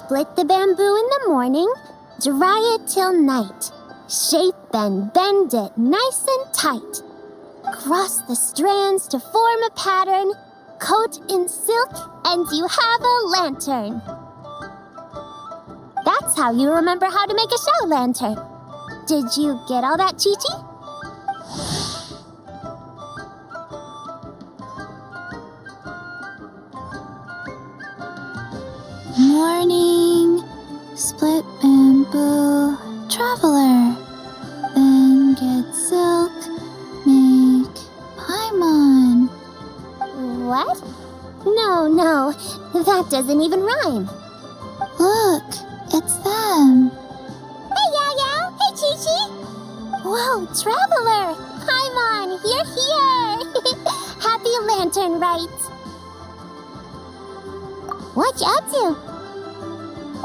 Split the bamboo in the morning, dry it till night. Shape and bend it nice and tight. Cross the strands to form a pattern, coat in silk, and you have a lantern. That's how you remember how to make a show lantern. Did you get all that, Chi-Chi? Morning, split bamboo, traveler. Then get silk, make paimon. What? No, that doesn't even rhyme. Look, it's them. Hey, Yao! Hey, Chi-Chi! Whoa, traveler! Paimon, you're here! Happy lantern rite! What you up to?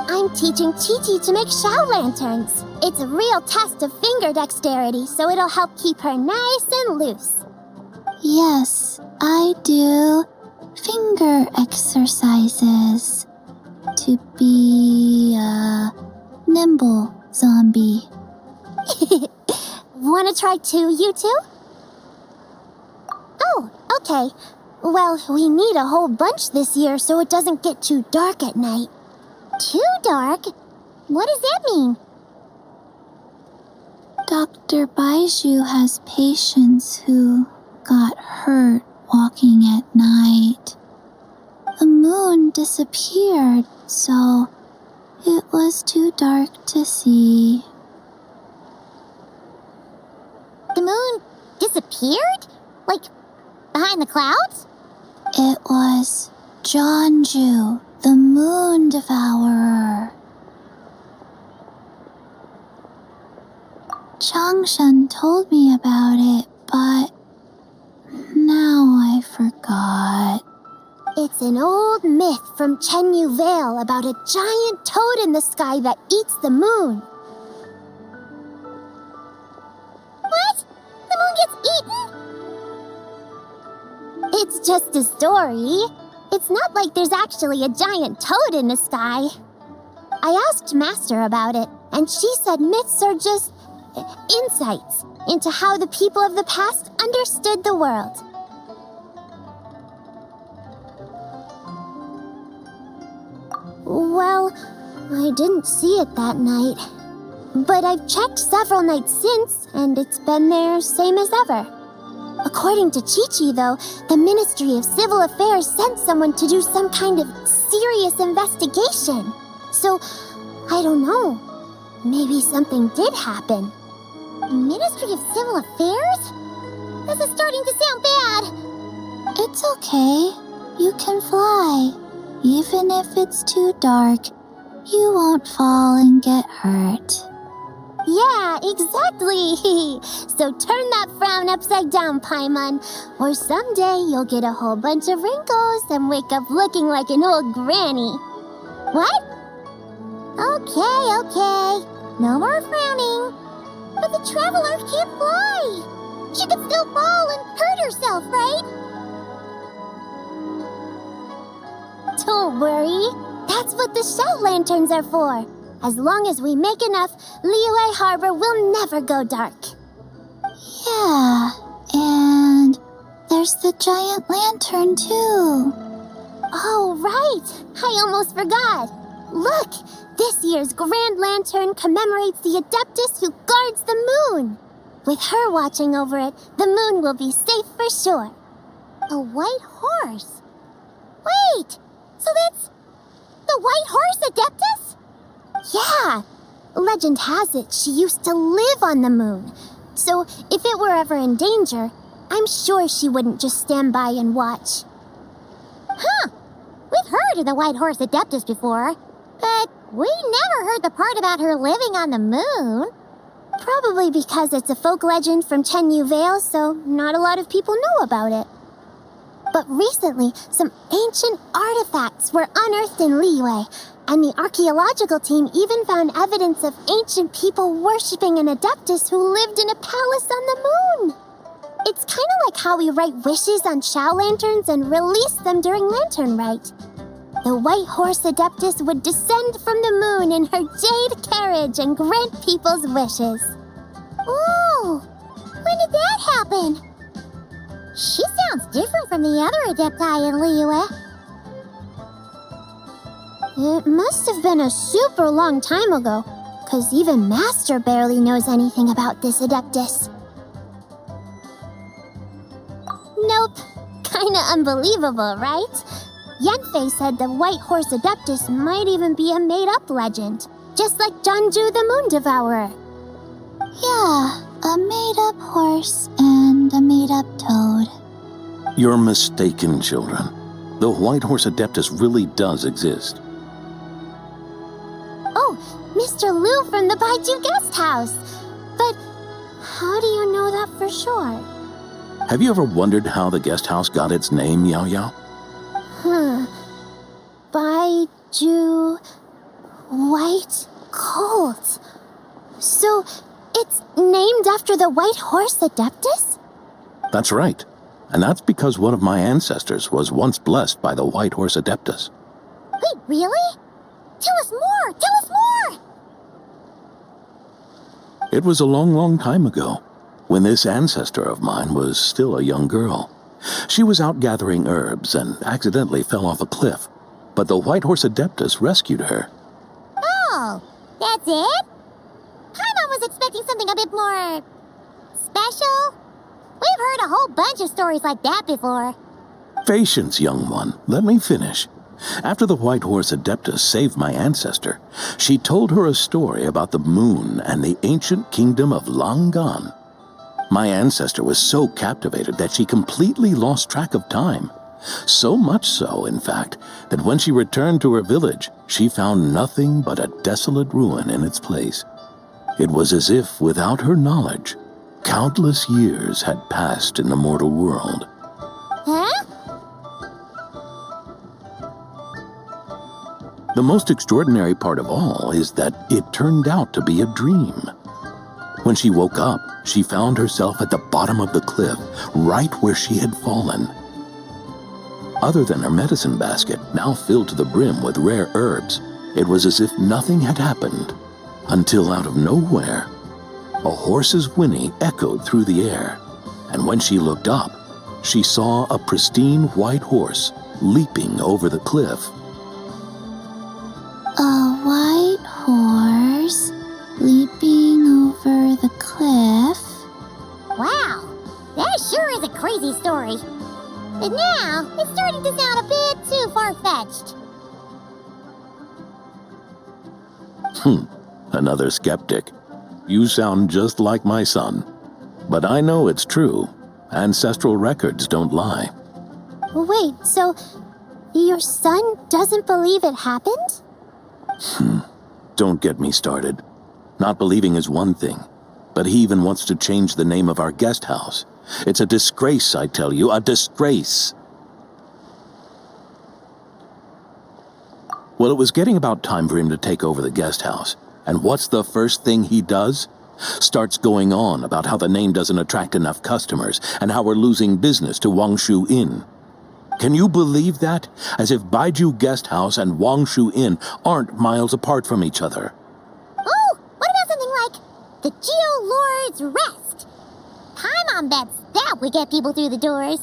I'm teaching Chi-Chi to make show lanterns. It's a real test of finger dexterity, so it'll help keep her nice and loose. Yes, I do finger exercises to be a nimble zombie. Wanna try too, you two? Oh, okay. Well, we need a whole bunch this year so it doesn't get too dark at night. Too dark? What does that mean? Dr. Baiju has patients who got hurt walking at night. The moon disappeared, so it was too dark to see. The moon disappeared? Like, behind the clouds? It was Jeonju, the moon devourer. Changshan told me about it, but now I forgot. It's an old myth from Chenyu Vale about a giant toad in the sky that eats the moon. What? The moon gets eaten? It's just a story. It's not like there's actually a giant toad in the sky. I asked Master about it, and she said myths are just insights into how the people of the past understood the world. Well, I didn't see it that night. But I've checked several nights since, and it's been there same as ever. According to Chi-Chi, though, the Ministry of Civil Affairs sent someone to do some kind of serious investigation. So, I don't know. Maybe something did happen. Ministry of Civil Affairs? This is starting to sound bad. It's okay. You can fly. Even if it's too dark, you won't fall and get hurt. Yeah, exactly. So turn that frown upside down, Paimon, or someday you'll get a whole bunch of wrinkles and wake up looking like an old granny. What? Okay. No more frowning. But the traveler can't fly. She could still fall and hurt herself, right? Don't worry. That's what the show lanterns are for. As long as we make enough, Liyue Harbor will never go dark. Yeah, and there's the giant lantern too. Oh, right. I almost forgot. Look, this year's Grand Lantern commemorates the Adeptus who guards the moon. With her watching over it, the moon will be safe for sure. A white horse? Wait, so that's the white horse Adeptus? Yeah. Legend has it she used to live on the moon. So if it were ever in danger, I'm sure she wouldn't just stand by and watch. Huh. We've heard of the white horse Adeptus before, but we never heard the part about her living on the moon. Probably because it's a folk legend from Chenyu Vale, so not a lot of people know about it. But recently, some ancient artifacts were unearthed in Liyue, and the archaeological team even found evidence of ancient people worshipping an Adeptus who lived in a palace on the moon. It's kind of like how we write wishes on show lanterns and release them during Lantern Rite. the White Horse Adeptus would descend from the moon in her jade carriage and grant people's wishes. Ooh, when did that happen? She sounds different from the other Adepti in Liyue. It must have been a super long time ago, because even Master barely knows anything about this Adeptus. Nope. Kinda unbelievable, right? Yanfei said the White Horse Adeptus might even be a made-up legend, just like Janju the Moon Devourer. Yeah, a made-up horse and a made-up toad. You're mistaken, children. The White Horse Adeptus really does exist. Oh, Mr. Liu from the Baiju Guest House. But how do you know that for sure? Have you ever wondered how the guest house got its name, Yao Yao? Baiju White Colt. So it's named after the White Horse Adeptus? That's right. And that's because one of my ancestors was once blessed by the White Horse Adeptus. Wait, really? Tell us more! Tell us more! It was a long, long time ago, when this ancestor of mine was still a young girl. She was out gathering herbs and accidentally fell off a cliff, but the White Horse Adeptus rescued her. Oh, that's it? Paimon was expecting something a bit more special. We've heard a whole bunch of stories like that before. Patience, young one. Let me finish. After the White Horse Adeptus saved my ancestor, she told her a story about the moon and the ancient kingdom of Langan. My ancestor was so captivated that she completely lost track of time. So much so, in fact, that when she returned to her village, she found nothing but a desolate ruin in its place. It was as if, without her knowledge, countless years had passed in the mortal world. Huh? The most extraordinary part of all is that it turned out to be a dream. When she woke up, she found herself at the bottom of the cliff, right where she had fallen. Other than her medicine basket, now filled to the brim with rare herbs, it was as if nothing had happened, until out of nowhere, a horse's whinny echoed through the air, and when she looked up, she saw a pristine white horse leaping over the cliff. A white horse leaping over the cliff? Wow, that sure is a crazy story. But now, it's starting to sound a bit too far-fetched. Another skeptic. You sound just like my son. But I know it's true. Ancestral records don't lie. Wait, so your son doesn't believe it happened? Don't get me started. Not believing is one thing, but he even wants to change the name of our guest house. It's a disgrace, I tell you, a disgrace. Well, it was getting about time for him to take over the guest house. And what's the first thing he does? Starts going on about how the name doesn't attract enough customers and how we're losing business to Wangshu Inn. Can you believe that? As if Baiju Guest House and Wangshu Inn aren't miles apart from each other. Oh, what about something like the Geo Lord's Rest? Paimon bets that would get people through the doors.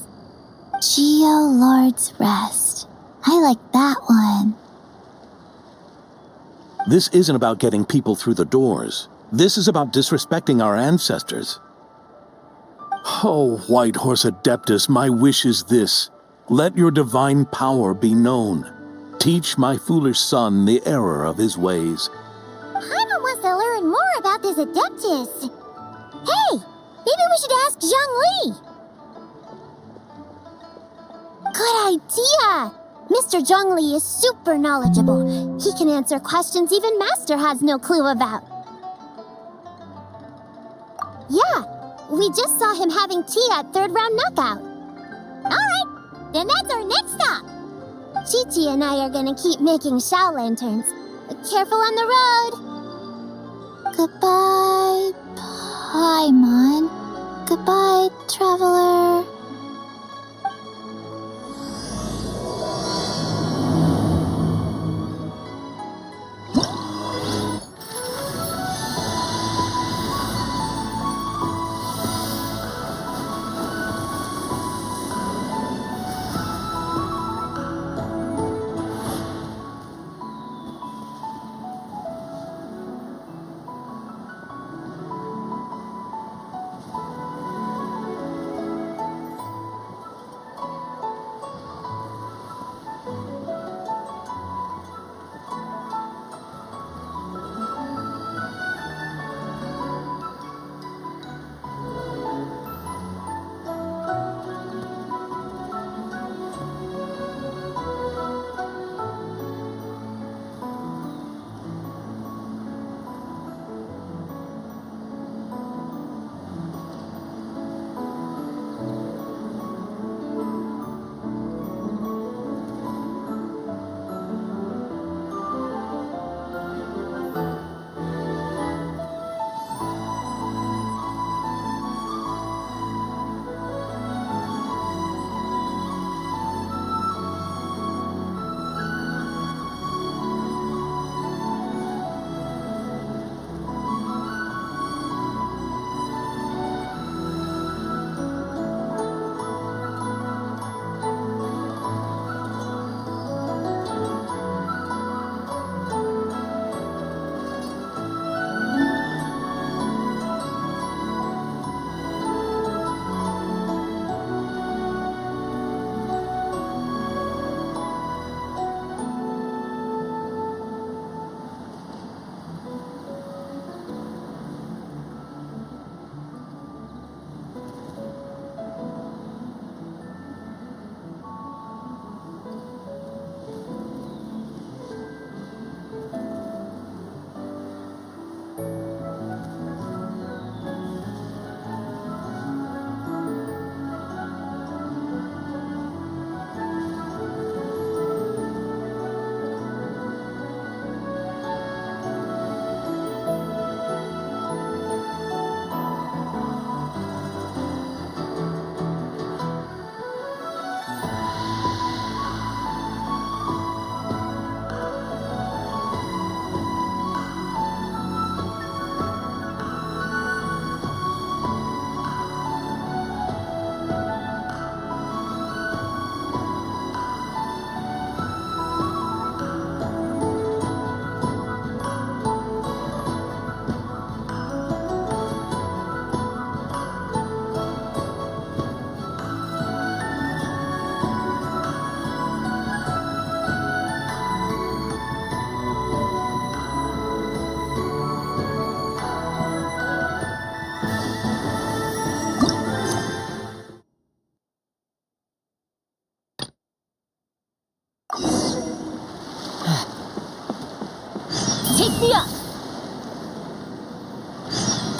Geo Lord's Rest. I like that one. This isn't about getting people through the doors. This is about disrespecting our ancestors. Oh, White Horse Adeptus, my wish is this. Let your divine power be known. Teach my foolish son the error of his ways. Paimon wants to learn more about this Adeptus. Hey, maybe we should ask Zhang Li. Good idea! Mr. Zhang Li is super knowledgeable. He can answer questions even Master has no clue about. Yeah, we just saw him having tea at third round knockout. Alright, then that's our next stop. Chi-Chi and I are gonna keep making Shao lanterns. Careful on the road. Goodbye, Paimon. Goodbye, traveler.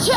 I've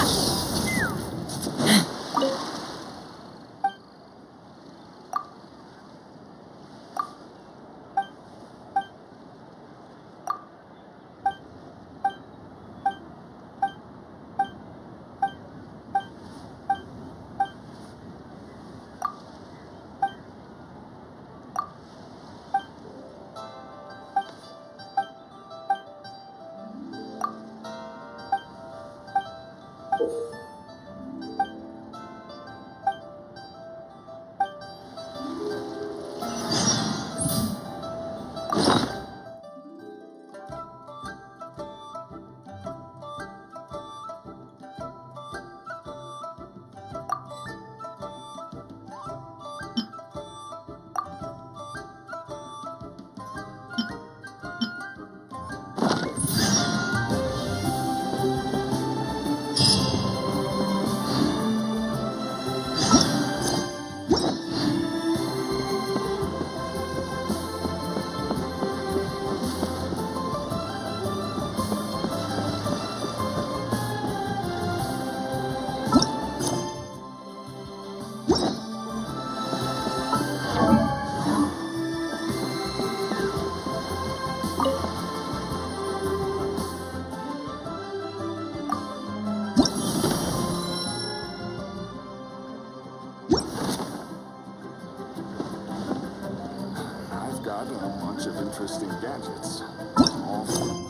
got a bunch of interesting gadgets. All for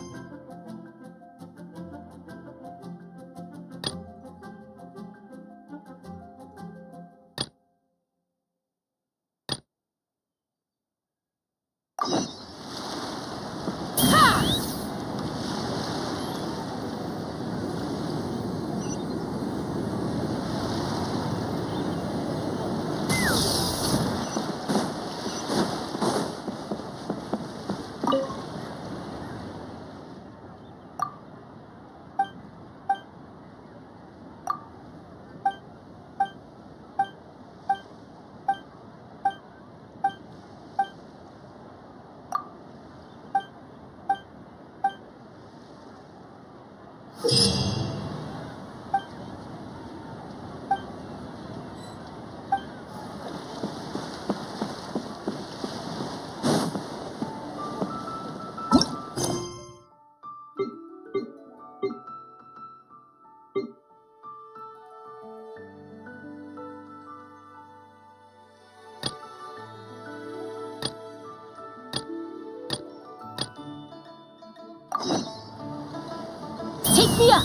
Take me up!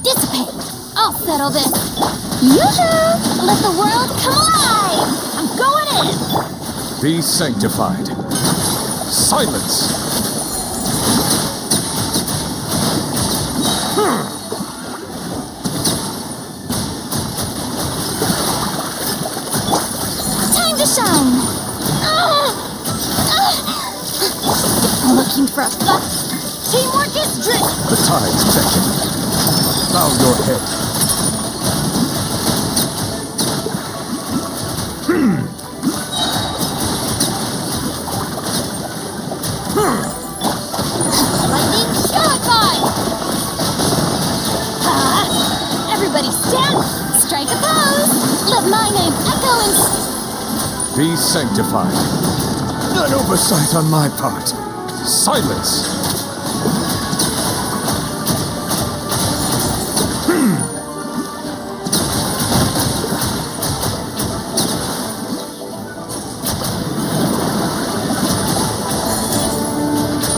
Dissipate! I'll settle this! Yoo-hoo! Let the world come alive! I'm going in! Be sanctified. Silence! Time to shine! Looking for a fight? Teamwork is drill! The tide's beckon. Bow your head. Lightning purified! Everybody stand! Strike a pose! Let my name echo in... Be sanctified. An oversight on my part. Silence!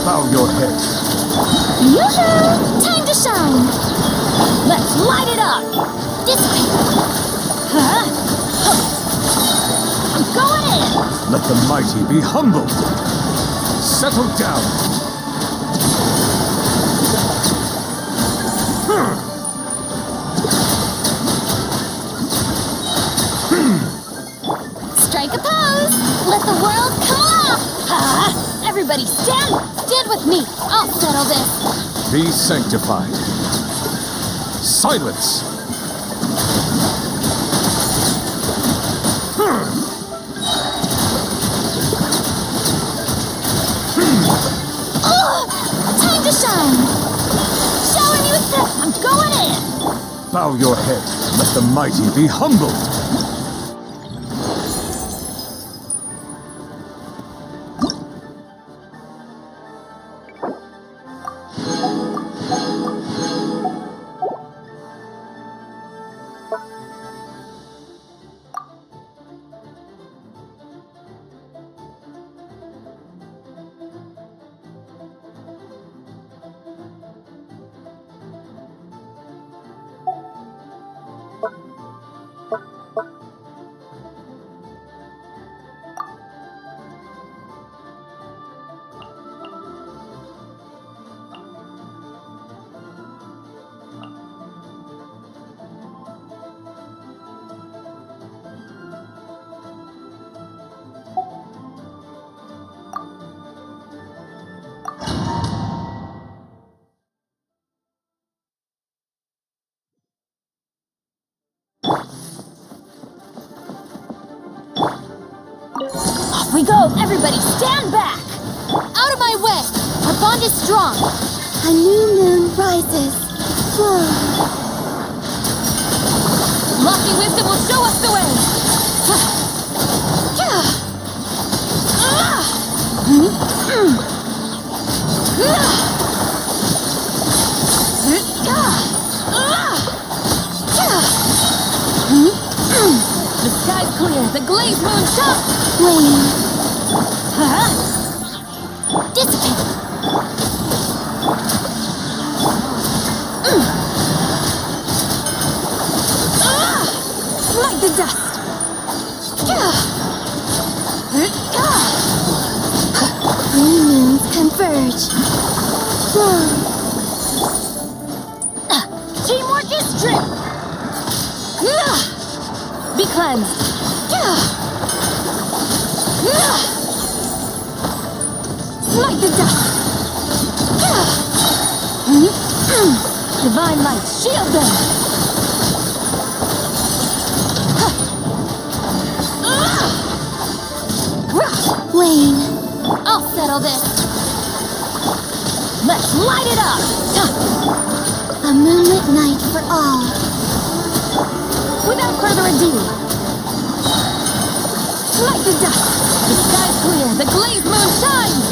Bow your head. Yoo-hoo! Time to shine! Let's light it up! This way! Huh? I'm going in! Let the mighty be humbled. Settle down. Strike a pose! Let the world come alive! Everybody stand! Stand with me! I'll settle this! Be sanctified. Silence! Time to shine! Shower me with the... I'm going in! Bow your head. Let the mighty be humbled. Off we go! Everybody stand back! Out of my way! Our bond is strong! A new moon rises. Whoa. Lofty wisdom will show us the way! The sky's clear! The glazed moon shines! Wait. Dissipate! Like the dust! Three moons converge. Teamwork is strength! Be cleansed! Like the dust! Divine light, shield them! Wayne. I'll settle this! Let's light it up! A moonlit night for all. Without further ado, like the dust, the sky's clear, the glazed moon shines!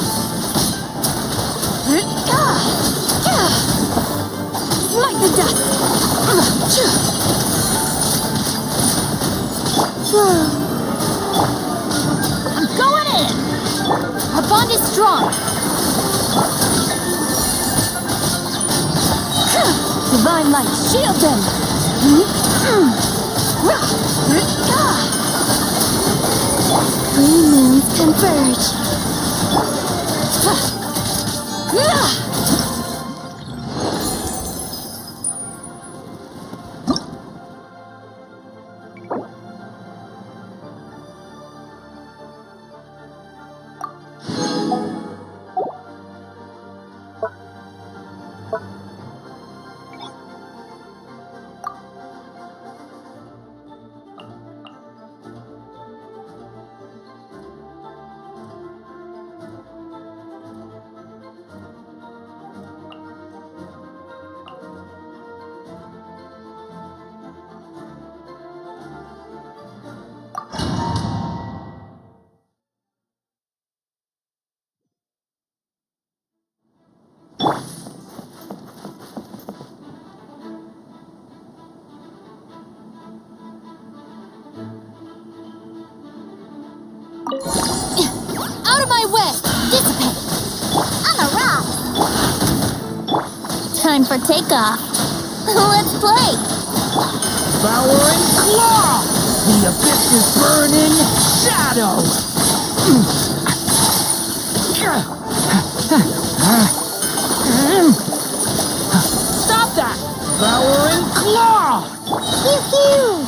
Like the dust! Whoa. I'm going in! Our bond is strong! Divine light, shield them! Three moons converge. Out of my way! Dissipate! On a rock! Time for takeoff. Let's play! Devouring claw! The abyss is burning shadow! Stop that! Devouring claw! Pew-pew!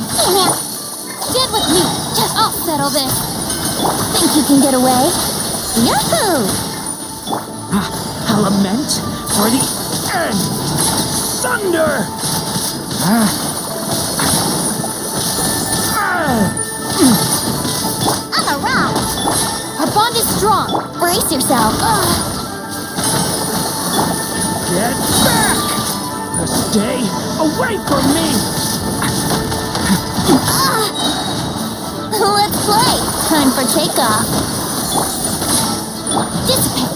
Get with me! I'll settle this! Think you can get away? Yahoo! Element for the end! Thunder! On a rock! Our bond is strong! Brace yourself. Get back! Stay away from me! Let's play! Time for takeoff. Dissipate!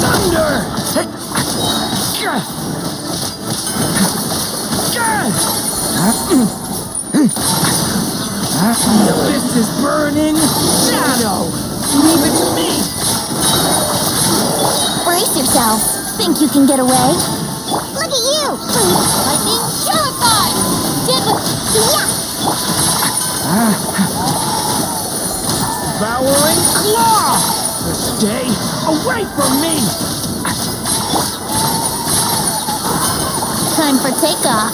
Thunder! The abyss is burning shadow! Leave it to me! Brace yourself. Think you can get away? Look at you! Lightning purified! Get with Yeah! Devouring claw! Stay away from me! Time for takeoff.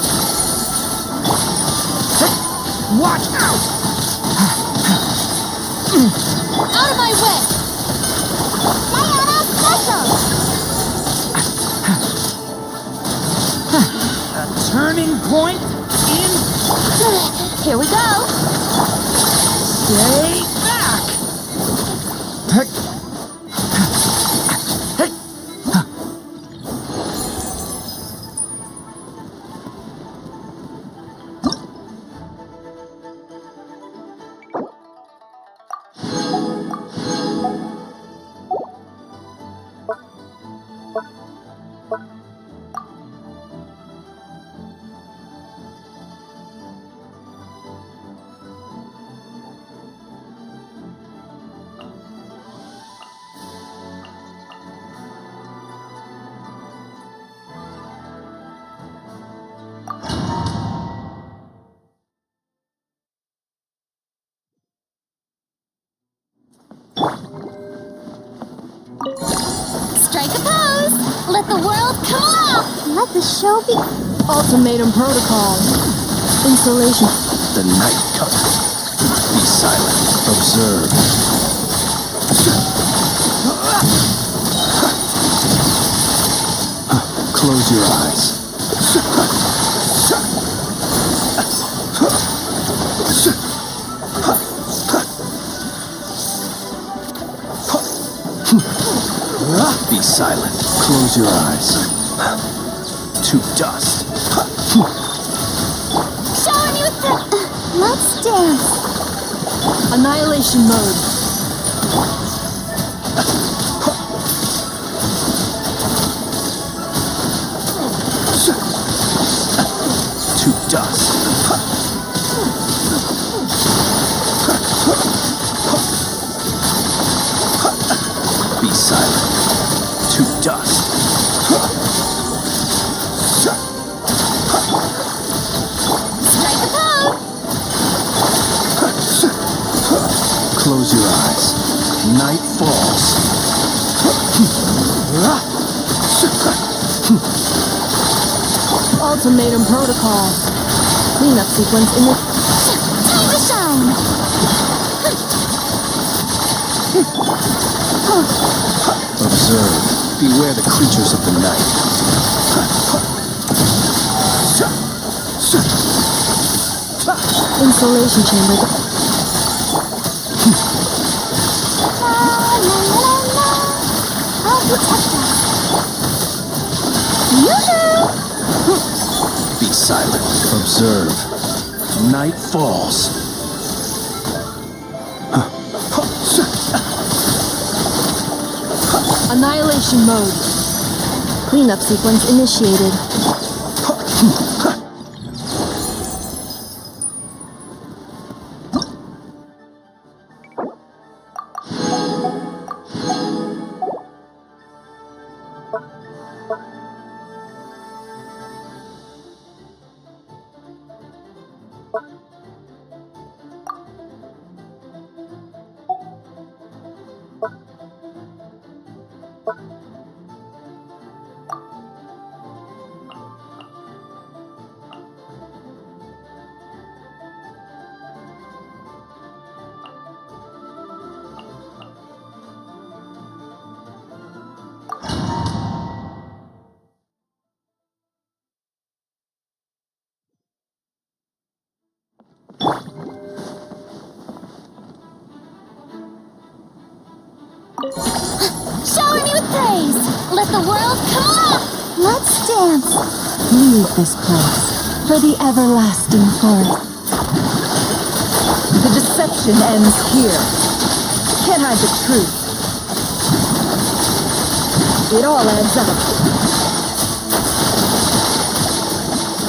Watch out! out of my way! Diana Special! A turning point in... Here we go. Stay back! Strike a pose. Let the world come off. Let the show be. Ultimatum protocol. Installation. The night comes. Be silent. Observe. Close your eyes. Be silent. Close your eyes. To dust. Showing you the. Let's dance. Annihilation mode. To dust. Be silent. To dust. Strike a pose. Close your eyes. Night falls. Ultimatum protocol. Cleanup sequence in the... Time to shine. Observe. Beware the creatures of the night. Installation chamber. La, la, la, la. I'll protect us. Yoo-hoo! Be silent. Observe. Night falls. Annihilation mode. Cleanup sequence initiated. Shower me with praise! Let the world come alive! Let's dance. Leave this place for the everlasting forest. The deception ends here. Can't hide the truth. It all adds up.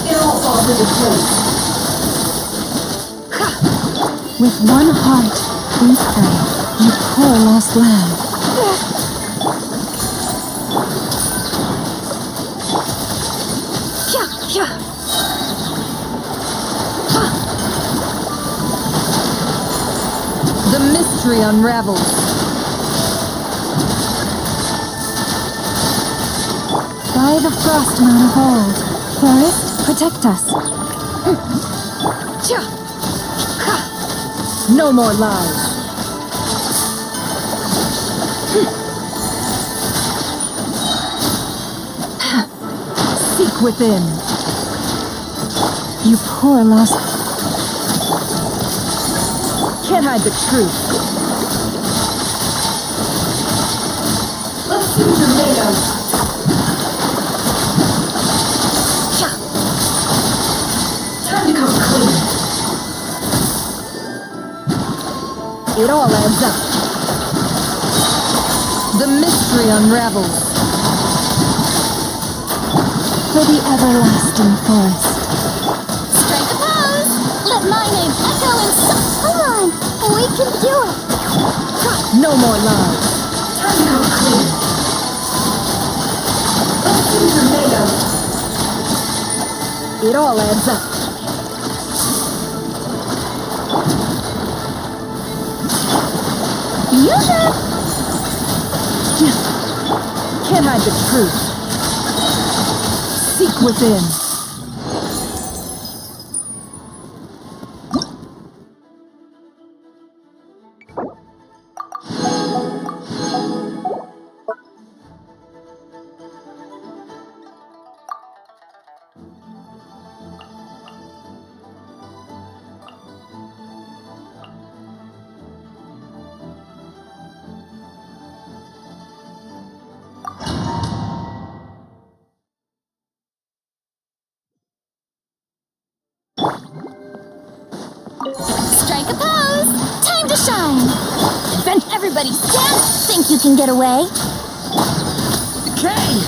It all falls into place. With one heart, we pray, you poor lost lamb. The mystery unravels. By the frost moon of old, forest, protect us. No more lies. Seek within. You poor lost... Can't hide the truth. Let's see what you're made of. Time to come clean. It all adds up. The mystery unravels. For the everlasting forest. Strike a pose! Let my name echo in Come on! We can do it! No more lies. Time to come clean. Let's see what you're made of. It all adds up. Can't hide the truth. Seek within. Strike a pose! Time to shine! Then everybody stand! Think you can get away? Decay!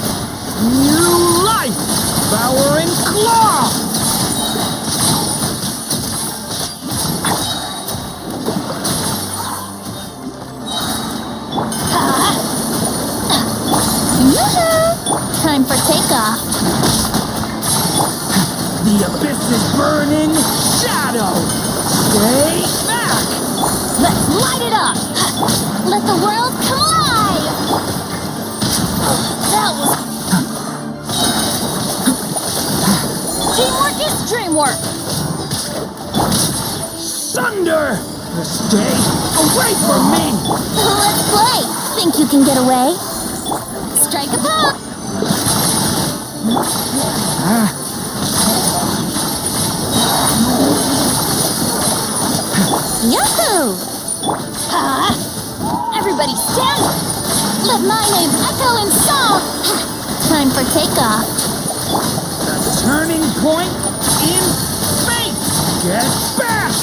New life! Devouring claw! Yoo-hoo! Time for takeoff. The abyss is burning! Shadow! Stay back! Let's light it up! Let the world come alive! That was... Teamwork is dreamwork! Thunder! Stay away from me! Let's play! Think you can get away? Strike a pose! Yahoo! Everybody stand! Let my name echo in song! Time for takeoff. The turning point in fate! Get back!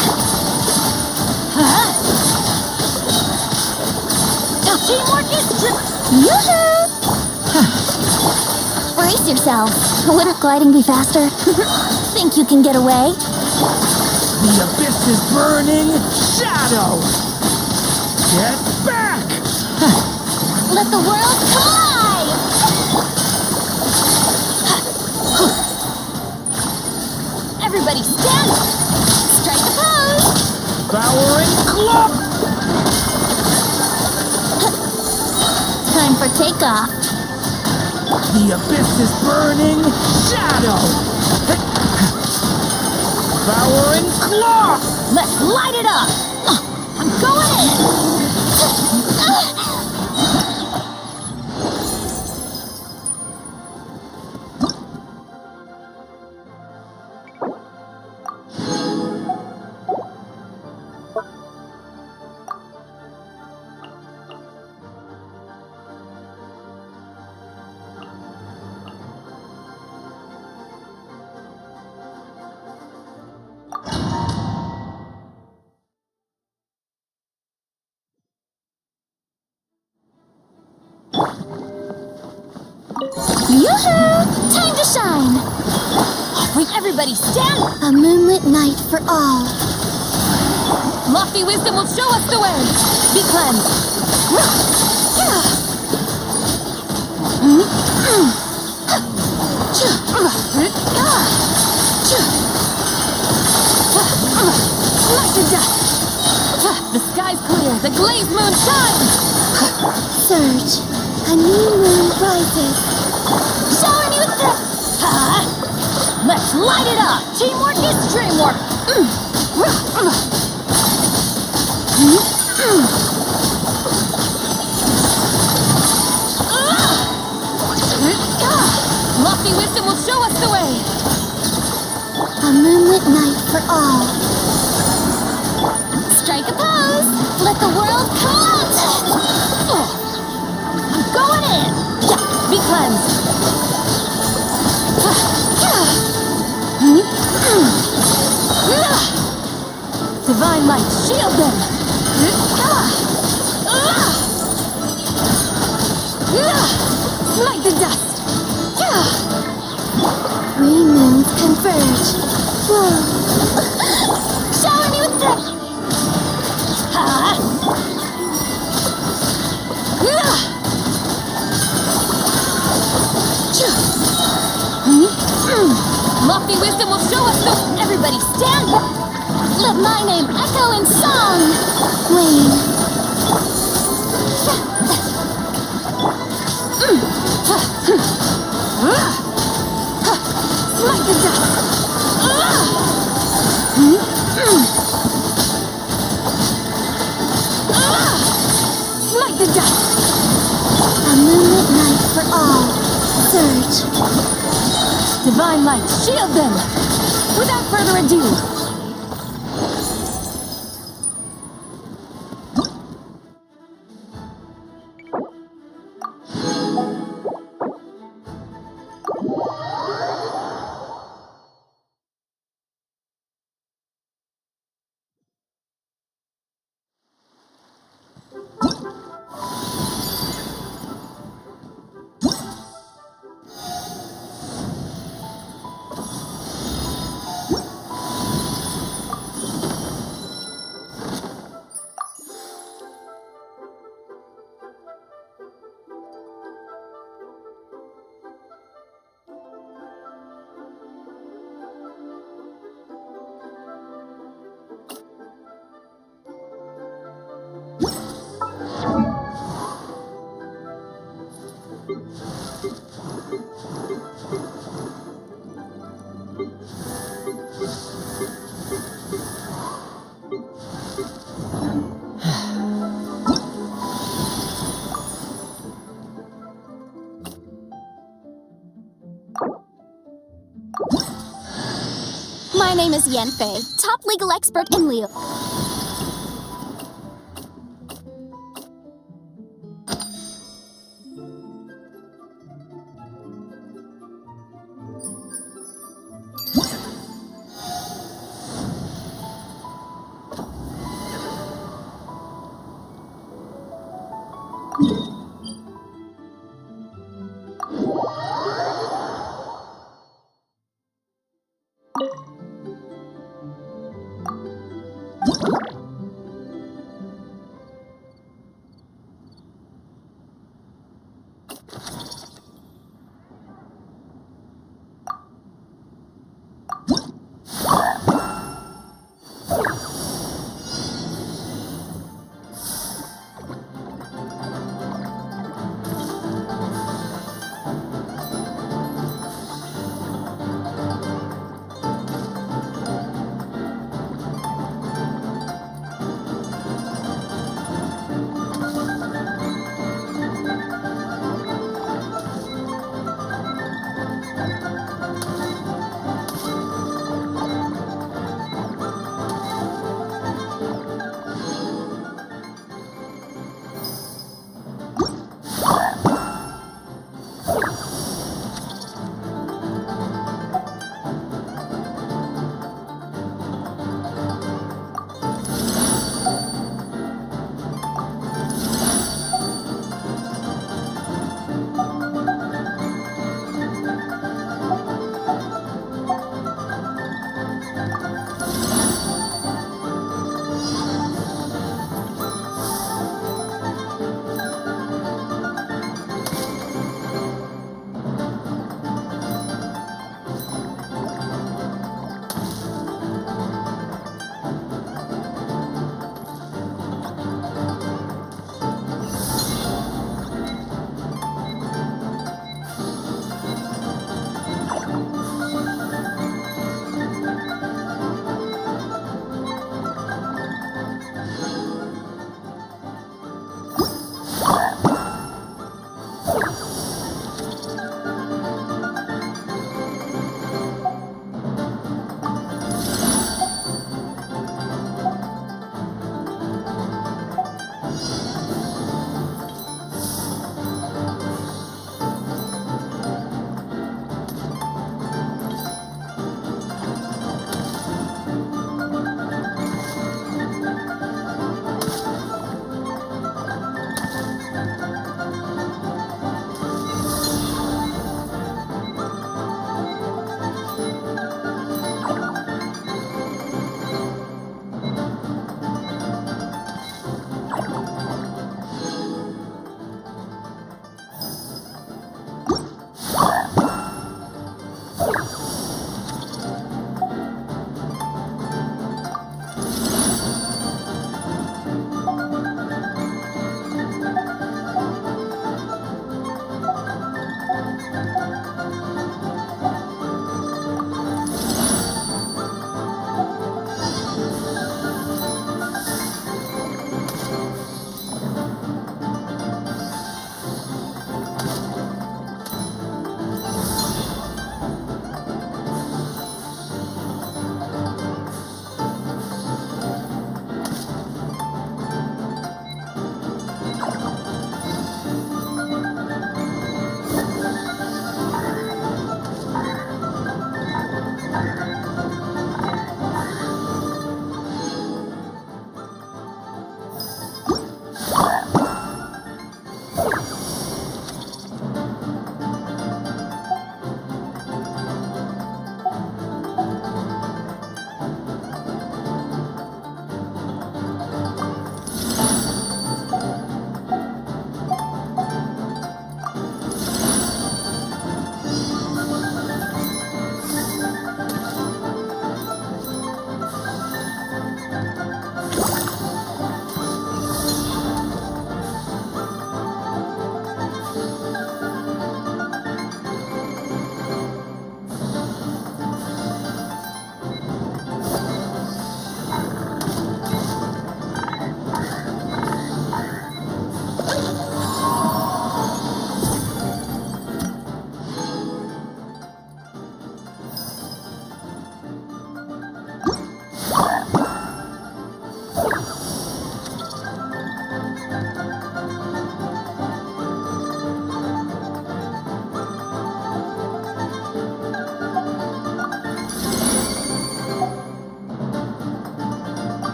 Teamwork is Yoo-hoo! Brace yourselves. Wouldn't gliding be faster? Think you can get away? The abyss is burning! Shadow! Get back! Let the world come alive! Everybody stand! Strike a pose! Devouring claw! Time for takeoff. The abyss is burning. Shadow. Power and claw. Let's light it up. I'm going in. Yoo-hoo! Time to shine! Will everybody stand? A moonlit night for all. Lofty wisdom will show us the way. Be cleansed. Like the dust. The sky's clear. The glazed moon shines. Surge. A new moon rises. Shower me with the... Let's light it up! Teamwork is dreamwork! Lofty wisdom will show us the way! A moonlit night for all. Strike a pose! Let the world come! I'm going in! Be cleansed! Divine light, shield them! Smite the dust! Three moons converge. Whoa. Shower me with the... Lofty wisdom will show us the... Everybody stand! Let my name echo in song! Wane. Smite the dust! Smite the dust! A moonlit night for all. Surge. Divine light, shield them! Without further ado, My name is Yanfei, top legal expert in Liu.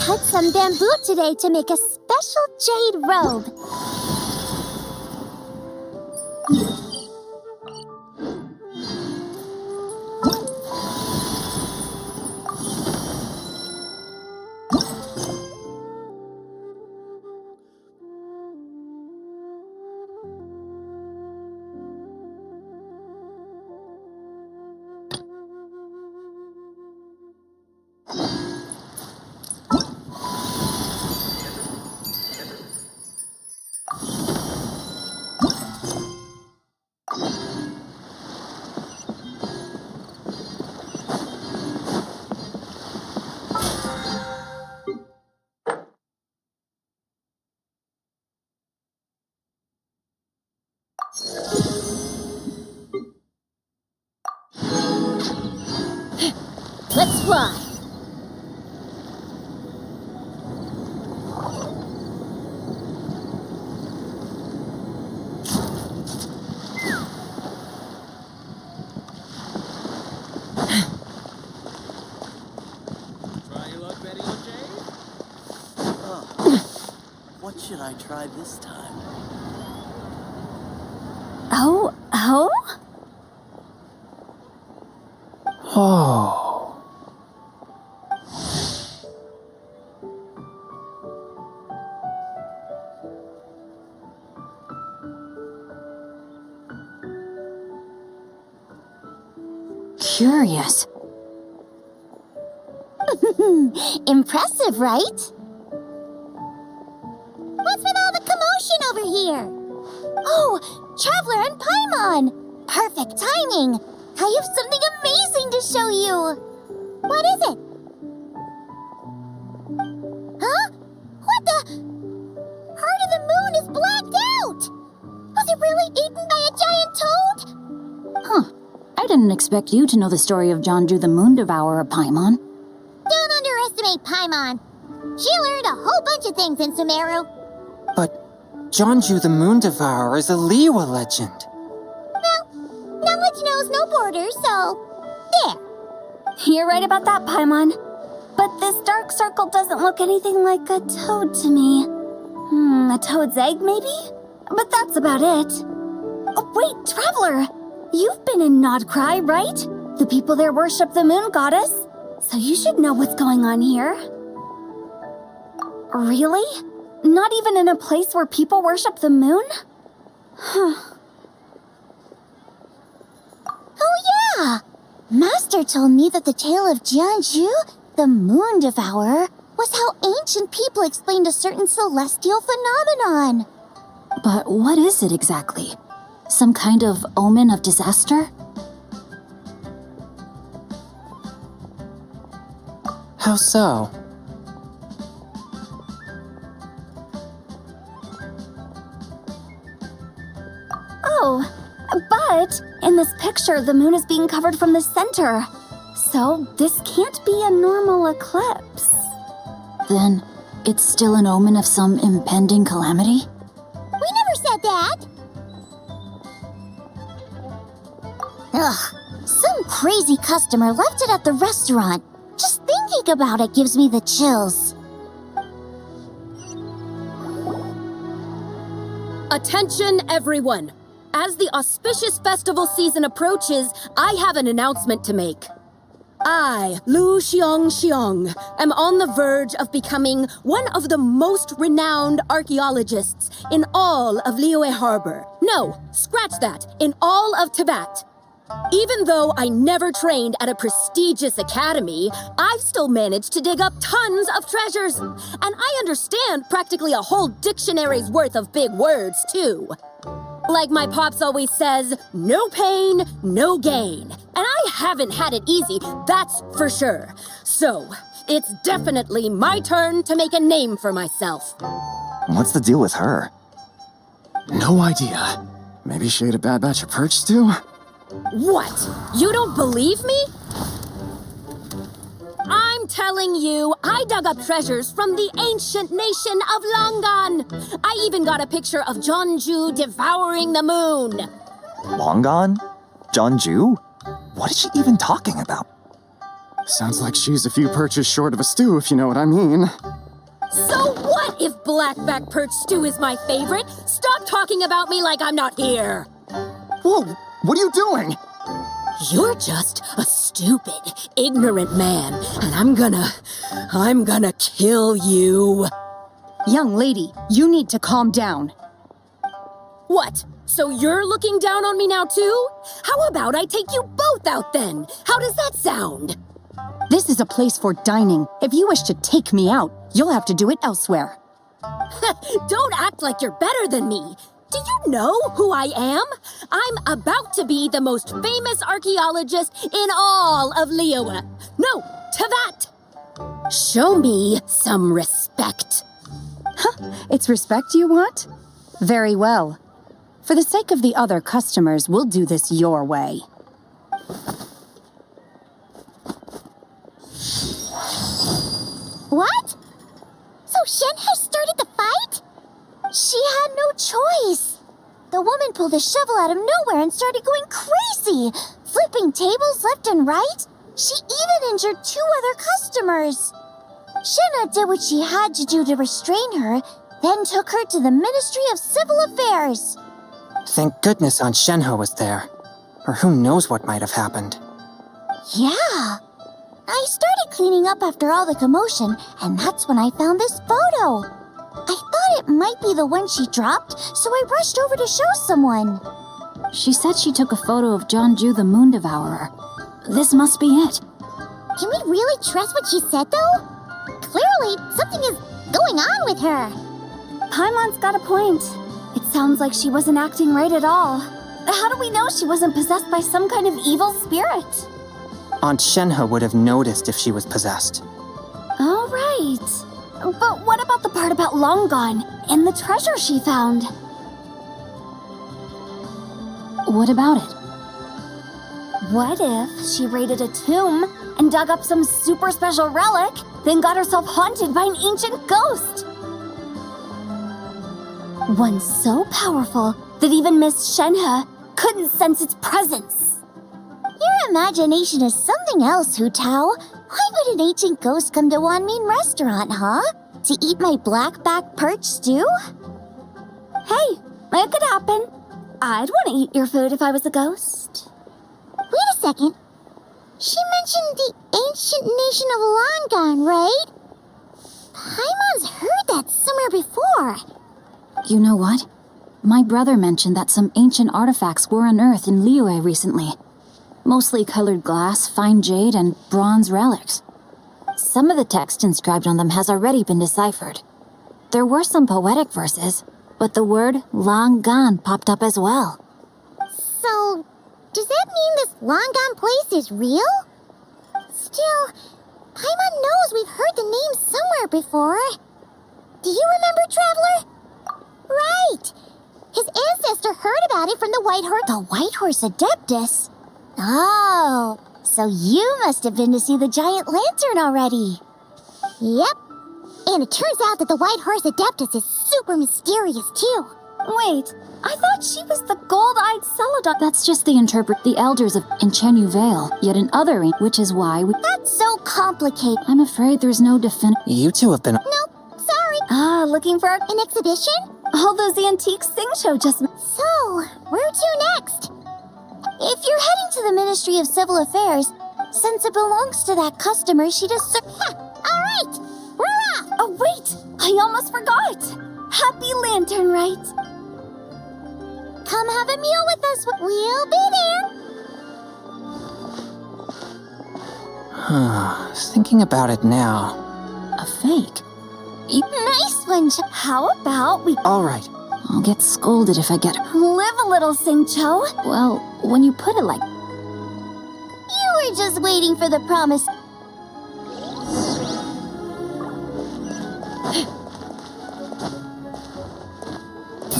cut some bamboo today to make a special jade robe. Let's fly! Try your luck, Betty or Jade? What should I try this time? Oh? Oh. Curious. Impressive, right? What's with all the commotion over here? Oh, Traveler and Paimon! Perfect timing! I have something amazing to show you! What is it? Huh? What the? Part of the moon is blacked out! Was it really eaten by a giant toad? Huh. I didn't expect you to know the story of Jonju the Moon Devourer, Paimon. Don't underestimate Paimon. She learned a whole bunch of things in Sumeru. But Jonju the Moon Devourer is a Liyue legend. Well, knowledge knows no borders, so there. You're right about that, Paimon. But this dark circle doesn't look anything like a toad to me. A toad's egg, maybe? But that's about it. Oh, wait, Traveler! You've been in Nodcry, right? The people there worship the moon goddess. So you should know what's going on here. Really? Not even in a place where people worship the moon? Huh. Oh yeah! Master told me that the tale of Jianzhu, the Moon Devourer, was how ancient people explained a certain celestial phenomenon. But what is it exactly? Some kind of omen of disaster? How so? Oh, but in this picture, the moon is being covered from the center. So this can't be a normal eclipse. Then it's still an omen of some impending calamity? We never said that! Ugh, some crazy customer left it at the restaurant. Just thinking about it gives me the chills. Attention, everyone! As the auspicious festival season approaches, I have an announcement to make. I, Lu Xiong, am on the verge of becoming one of the most renowned archaeologists in all of Liyue Harbor. No, scratch that, in all of Tibet. Even though I never trained at a prestigious academy, I've still managed to dig up tons of treasures. And I understand practically a whole dictionary's worth of big words, too. Like my pops always says, no pain, no gain. And I haven't had it easy, that's for sure. So, it's definitely my turn to make a name for myself. What's the deal with her? No idea. Maybe she ate a bad batch of perch stew? What? You don't believe me? I'm telling you, I dug up treasures from the ancient nation of Langan. I even got a picture of Jonju devouring the moon. Long gone? Jonju? What is she even talking about? Sounds like she's a few perches short of a stew, if you know what I mean. So what if Blackback Perch Stew is my favorite? Stop talking about me like I'm not here. Whoa, what are you doing? You're just a stupid, ignorant man, and I'm gonna kill you. Young lady, you need to calm down. What? So you're looking down on me now too? How about I take you both out then? How does that sound? This is a place for dining. If you wish to take me out, you'll have to do it elsewhere. Don't act like you're better than me. Do you know who I am? I'm about to be the most famous archaeologist in all of Liyue. No, to that. Show me some respect. It's respect you want? Very well. For the sake of the other customers, we'll do this your way. What? So Shen has started the fight? She had no choice. The woman pulled a shovel out of nowhere and started going crazy, flipping tables left and right. She even injured 2 other customers. Shenna did what she had to do to restrain her, then took her to the Ministry of Civil Affairs. Thank goodness Aunt Shenhe was there. Or who knows what might have happened. Yeah. I started cleaning up after all the commotion, and that's when I found this photo. I thought it might be the one she dropped, so I rushed over to show someone. She said she took a photo of Jonju the Moon Devourer. This must be it. Can we really trust what she said, though? Clearly, something is going on with her. Paimon's got a point. It sounds like she wasn't acting right at all. How do we know she wasn't possessed by some kind of evil spirit? Aunt Shenhe would have noticed if she was possessed. All right. But what about the part about Long Gone and the treasure she found? What about it? What if she raided a tomb and dug up some super special relic, then got herself haunted by an ancient ghost? One so powerful that even Miss Shenhe couldn't sense its presence. Your imagination is something else, Hu Tao. Why would an ancient ghost come to Wanmin restaurant, huh? To eat my blackback perch stew? Hey, it could happen. I'd want to eat your food if I was a ghost. Wait a second. She mentioned the ancient nation of Longon, right? Paimon's heard that somewhere before. You know what? My brother mentioned that some ancient artifacts were unearthed in Liyue recently. Mostly colored glass, fine jade, and bronze relics. Some of the text inscribed on them has already been deciphered. There were some poetic verses, but the word long gone popped up as well. So, does that mean this long gone place is real? Still, Paimon knows we've heard the name somewhere before. Do you remember, Traveler? Right! His ancestor heard about it from the White Horse. The White Horse Adeptus? Oh, so you must have been to see the giant lantern already. Yep. And it turns out that the White Horse Adeptus is super mysterious, too. Wait, I thought she was the gold-eyed Celadon. That's just the elders of Enchenu Vale, yet in other, which is why we... That's so complicated. I'm afraid there's no definitive... You two have been... Nope, sorry. Ah, looking for An exhibition? all those antiques Sing Show just... So, where to next? If you're heading to the Ministry of Civil Affairs, since it belongs to that customer, she just... All right, we're off! Oh, wait! I almost forgot! Happy Lantern Rite! Come have a meal with us. We'll be there. Thinking about it now. A fake? Nice one, How about we... All right. I'll get scolded if I get... Live a little, Sing-Cho. Well, when you put it like... You were just waiting for the promise.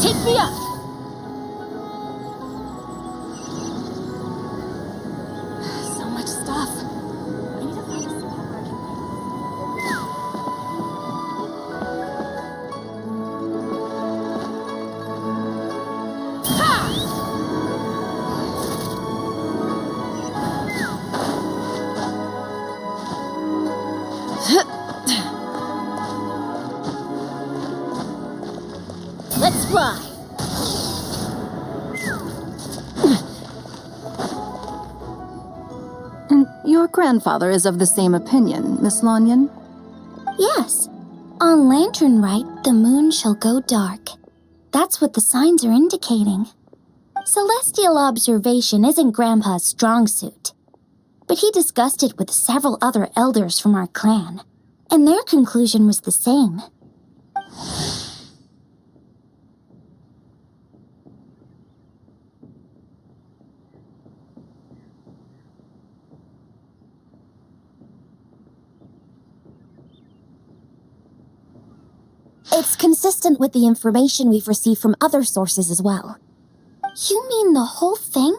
Take me up! So much stuff. I need to find a spot where I can... Let's fly! Your grandfather is of the same opinion, Miss Lanyan? Yes. On Lantern Rite, the moon shall go dark. That's what the signs are indicating. Celestial observation isn't Grandpa's strong suit. But he discussed it with several other elders from our clan, and their conclusion was the same. It's consistent with the information we've received from other sources as well. You mean the whole thing?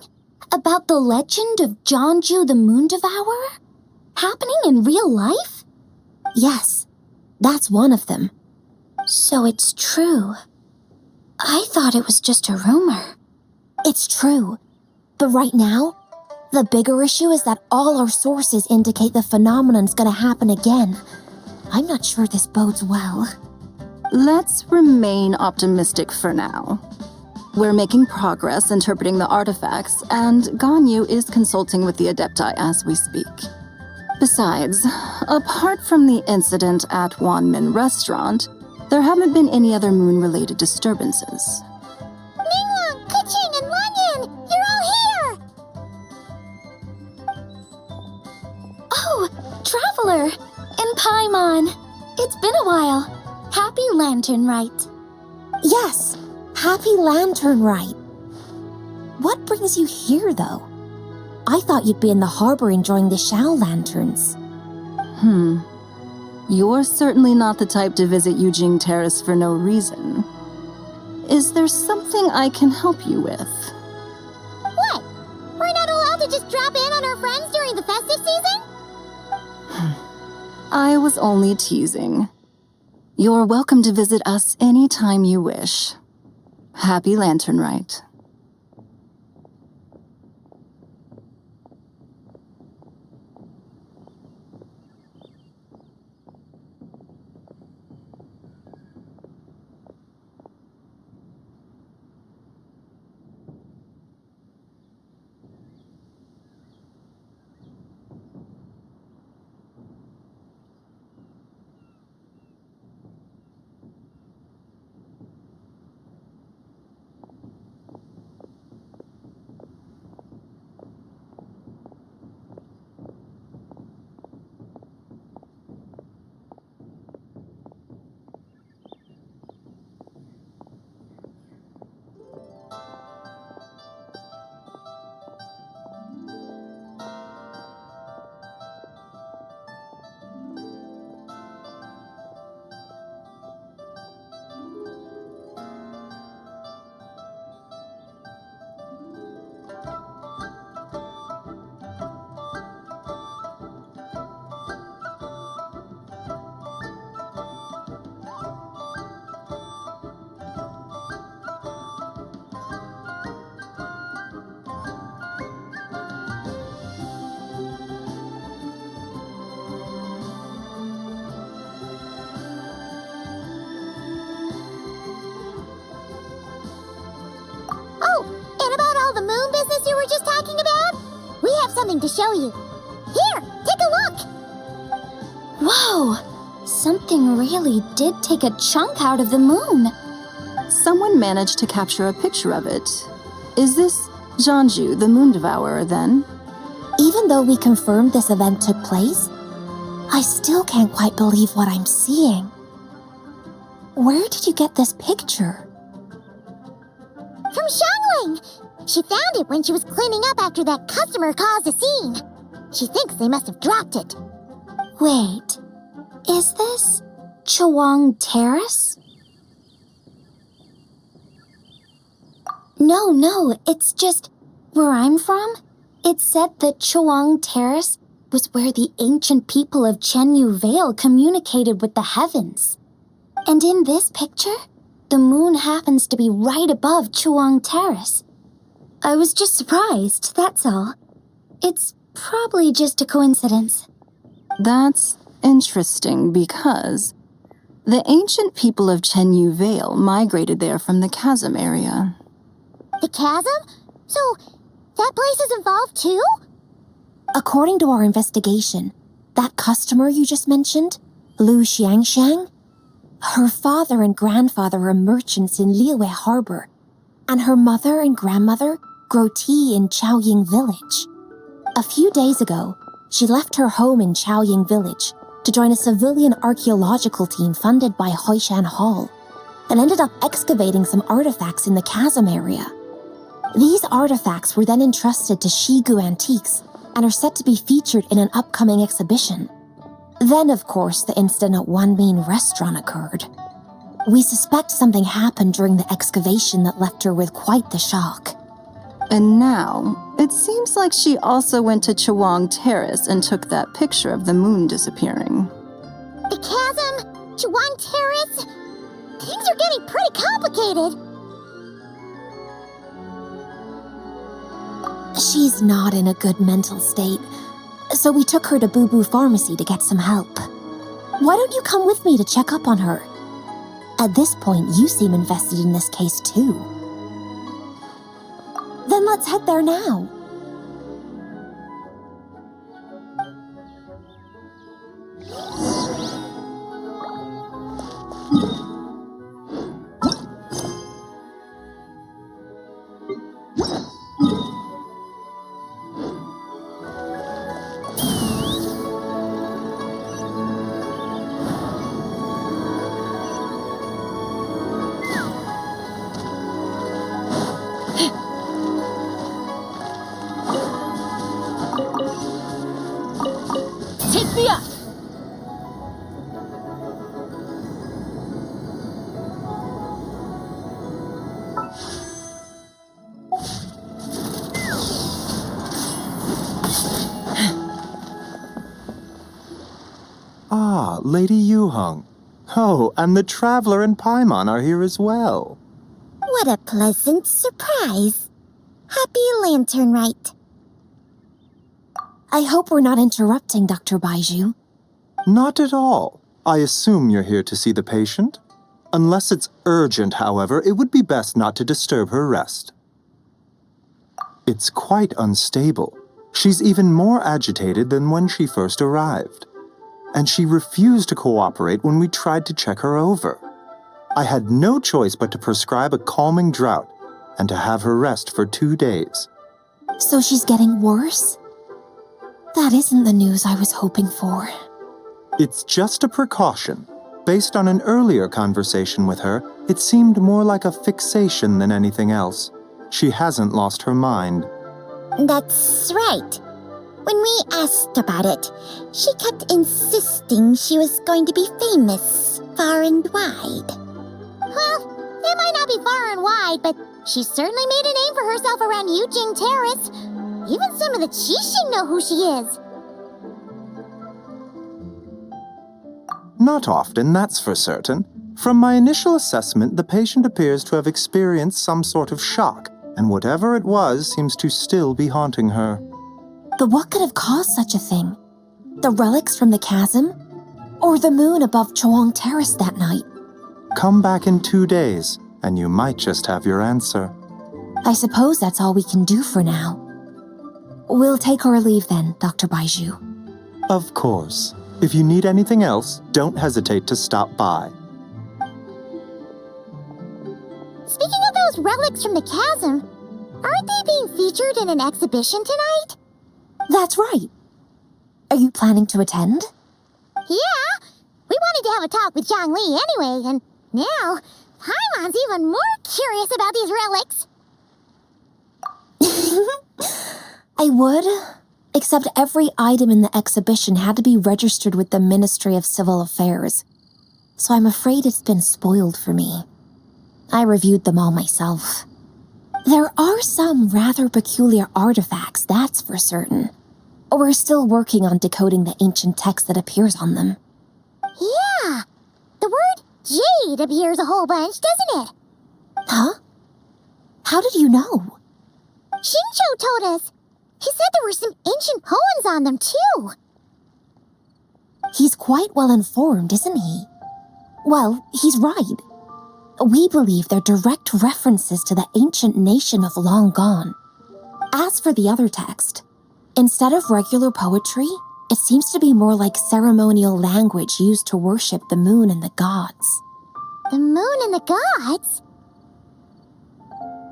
About the legend of Jeonju the Moon Devourer? Happening in real life? Yes, that's one of them. So it's true. I thought it was just a rumor. It's true. But right now, the bigger issue is that all our sources indicate the phenomenon's gonna happen again. I'm not sure this bodes well. Let's remain optimistic for now. We're making progress interpreting the artifacts, and Ganyu is consulting with the Adepti as we speak. Besides, apart from the incident at Wanmin Restaurant, there haven't been any other moon-related disturbances. Ningguang, Keqing, and Lanyan, you're all here! Oh, Traveler! And Paimon! It's been a while. Happy Lantern Rite. Yes, happy Lantern Rite. What brings you here, though? I thought you'd be in the harbor enjoying the Shao lanterns. You're certainly not the type to visit Yujing Terrace for no reason. Is there something I can help you with? What? We're not allowed to just drop in on our friends during the festive season? I was only teasing. You're welcome to visit us anytime you wish. Happy Lantern Rite. Something to show you. Here, take a look! Whoa! Something really did take a chunk out of the moon. Someone managed to capture a picture of it. Is this Jeonju, the Moon Devourer, then? Even though we confirmed this event took place, I still can't quite believe what I'm seeing. Where did you get this picture? From Xiangling! She found it when she was cleaning up after that customer caused a scene. She thinks they must have dropped it. Wait, is this Chawang Terrace? No, it's just where I'm from. It said that Chawang Terrace was where the ancient people of Chenyu Vale communicated with the heavens. And in this picture, the moon happens to be right above Chawang Terrace. I was just surprised, that's all. It's probably just a coincidence. That's interesting because The ancient people of Chenyu Vale migrated there from the chasm area. The chasm? So, that place is involved too? According to our investigation, that customer you just mentioned, Lu Xiangxiang, her father and grandfather are merchants in Liyue Harbor, and her mother and grandmother grow tea in Chaoying Village. A few days ago, she left her home in Chaoying Village to join a civilian archaeological team funded by Hoishan Hall, and ended up excavating some artifacts in the chasm area. These artifacts were then entrusted to Shigu Antiques and are set to be featured in an upcoming exhibition. Then, of course, the incident at Wanmin Restaurant occurred. We suspect something happened during the excavation that left her with quite the shock. And now, it seems like she also went to Chawang Terrace and took that picture of the moon disappearing. The chasm? Chuan Terrace? Things are getting pretty complicated. She's not in a good mental state, so we took her to Boo Boo Pharmacy to get some help. Why don't you come with me to check up on her? At this point, you seem invested in this case too. Then let's head there now. Take me up! Ah, Lady Yuheng. Oh, and the Traveler and Paimon are here as well. What a pleasant surprise. Happy Lantern Rite. I hope we're not interrupting, Dr. Baiju. Not at all. I assume you're here to see the patient? Unless it's urgent, however, it would be best not to disturb her rest. It's quite unstable. She's even more agitated than when she first arrived. And she refused to cooperate when we tried to check her over. I had no choice but to prescribe a calming draught and to have her rest for 2 days. So she's getting worse? That isn't the news I was hoping for. It's just a precaution. Based on an earlier conversation with her, it seemed more like a fixation than anything else. She hasn't lost her mind. That's right. When we asked about it, she kept insisting she was going to be famous far and wide. Well, it might not be far and wide, but she certainly made a name for herself around Yujing Terrace. Even some of the Qixing know who she is. Not often, that's for certain. From my initial assessment, the patient appears to have experienced some sort of shock, and whatever it was seems to still be haunting her. But what could have caused such a thing? The relics from the chasm? Or the moon above Chawang Terrace that night? Come back in 2 days, and you might just have your answer. I suppose that's all we can do for now. We'll take our leave then, Dr. Baiju. Of course. If you need anything else, don't hesitate to stop by. Speaking of those relics from the chasm, aren't they being featured in an exhibition tonight? That's right. Are you planning to attend? Yeah, we wanted to have a talk with Zhang Li anyway, and now Paimon's even more curious about these relics. I would, except every item in the exhibition had to be registered with the Ministry of Civil Affairs, so I'm afraid it's been spoiled for me. I reviewed them all myself. There are some rather peculiar artifacts, that's for certain. We're still working on decoding the ancient text that appears on them. Yeah, the word jade appears a whole bunch, doesn't it? Huh? How did you know? Shincho told us. He said there were some ancient poems on them, too. He's quite well informed, isn't he? Well, he's right. We believe they're direct references to the ancient nation of long gone. As for the other text, instead of regular poetry, it seems to be more like ceremonial language used to worship the moon and the gods. The moon and the gods?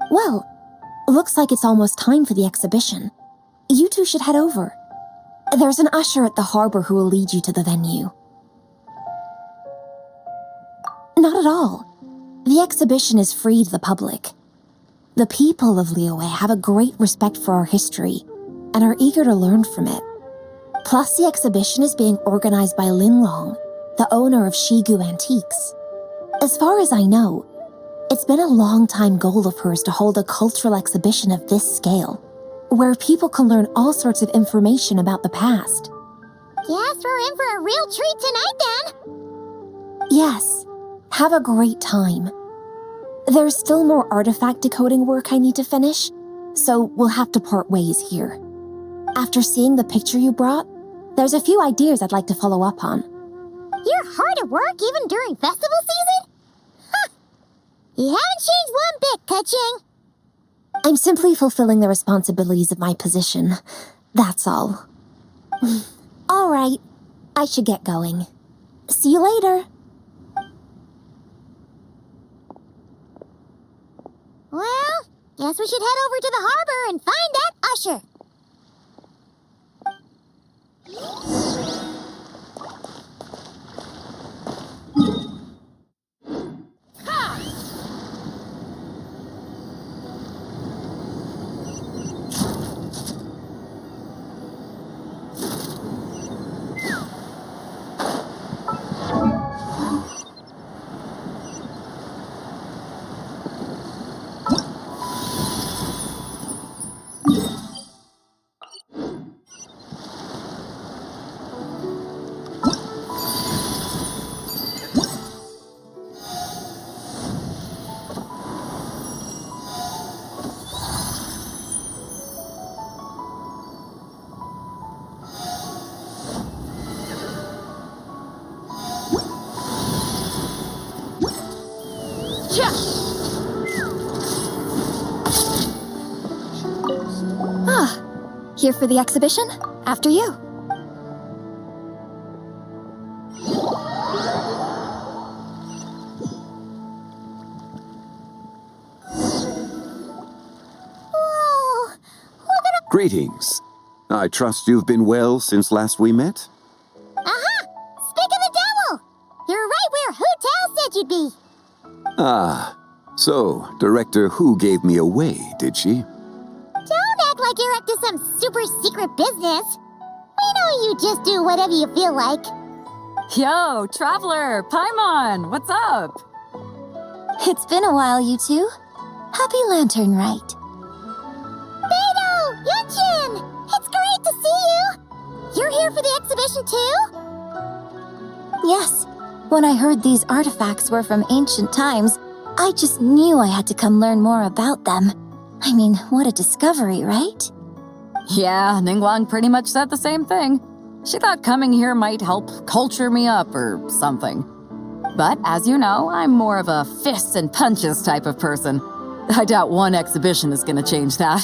Well, looks like it's almost time for the exhibition. You two should head over. There's an usher at the harbor who will lead you to the venue. Not at all. The exhibition is free to the public. The people of Liyue have a great respect for our history and are eager to learn from it. Plus, the exhibition is being organized by Linlong, the owner of Shigu Antiques. As far as I know, it's been a long-time goal of hers to hold a cultural exhibition of this scale, where people can learn all sorts of information about the past. Guess we're in for a real treat tonight, then. Yes, have a great time. There's still more artifact decoding work I need to finish, so we'll have to part ways here. After seeing the picture you brought, there's a few ideas I'd like to follow up on. You're hard at work even during festival season? Huh. You haven't changed one bit, Ka-Ching. I'm simply fulfilling the responsibilities of my position. That's all. All right, I should get going. See you later. Well, guess we should head over to the harbor and find that usher. Here for the exhibition? After you. Whoa! Look at Greetings. I trust you've been well since last we met? Aha! Speak of the devil! You're right where Hu Tao said you'd be. Ah, so Director Hu gave me away, did she? Don't act like you're up to some super secret business. We know you just do whatever you feel like. Yo, Traveler, Paimon, what's up? It's been a while, you two. Happy Lantern Rite. Beidou! Yunchin! It's great to see you! You're here for the exhibition too? Yes. When I heard these artifacts were from ancient times, I just knew I had to come learn more about them. I mean, what a discovery, right? Yeah, Ningguang pretty much said the same thing. She thought coming here might help culture me up or something. But as you know, I'm more of a fists and punches type of person. I doubt one exhibition is gonna change that.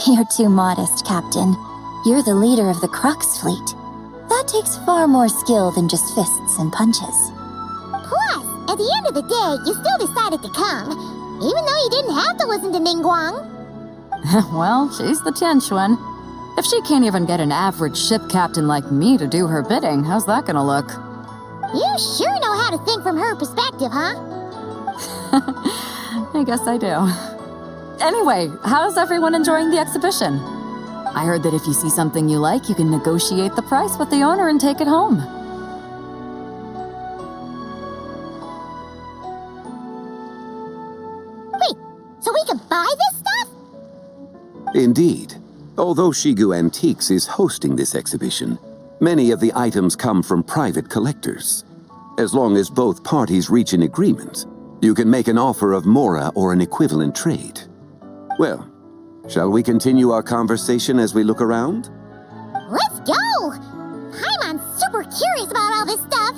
You're too modest, Captain. You're the leader of the Crux Fleet. That takes far more skill than just fists and punches. Plus, at the end of the day, you still decided to come, even though you didn't have to listen to Ningguang. Well, she's the Tianquan. If she can't even get an average ship captain like me to do her bidding, how's that gonna look? You sure know how to think from her perspective, huh? I guess I do. Anyway, how's everyone enjoying the exhibition? I heard that if you see something you like, you can negotiate the price with the owner and take it home. Wait, so we can buy this stuff? Indeed. Although Shigu Antiques is hosting this exhibition, many of the items come from private collectors. As long as both parties reach an agreement, you can make an offer of mora or an equivalent trade. Well, shall we continue our conversation as we look around? Let's go! Paimon's super curious about all this stuff.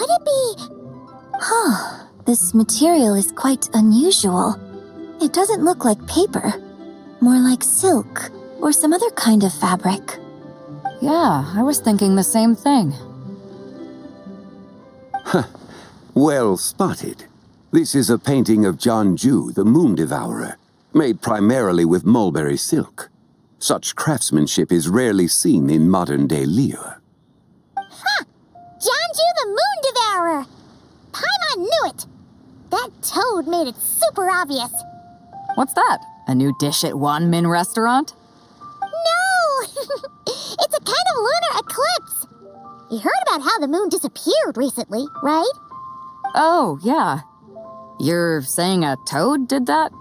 Could it be... Huh. This material is quite unusual. It doesn't look like paper. More like silk or some other kind of fabric. Yeah, I was thinking the same thing. Well spotted. This is a painting of Jianju, the Moon Devourer, made primarily with mulberry silk. Such craftsmanship is rarely seen in modern-day Liyue. Ha! Jianju the Moon Devourer! Paimon knew it! That toad made it super obvious. What's that? A new dish at Wanmin restaurant? No! It's a kind of lunar eclipse. You heard about how the moon disappeared recently, right? Oh, yeah. You're saying a toad did that?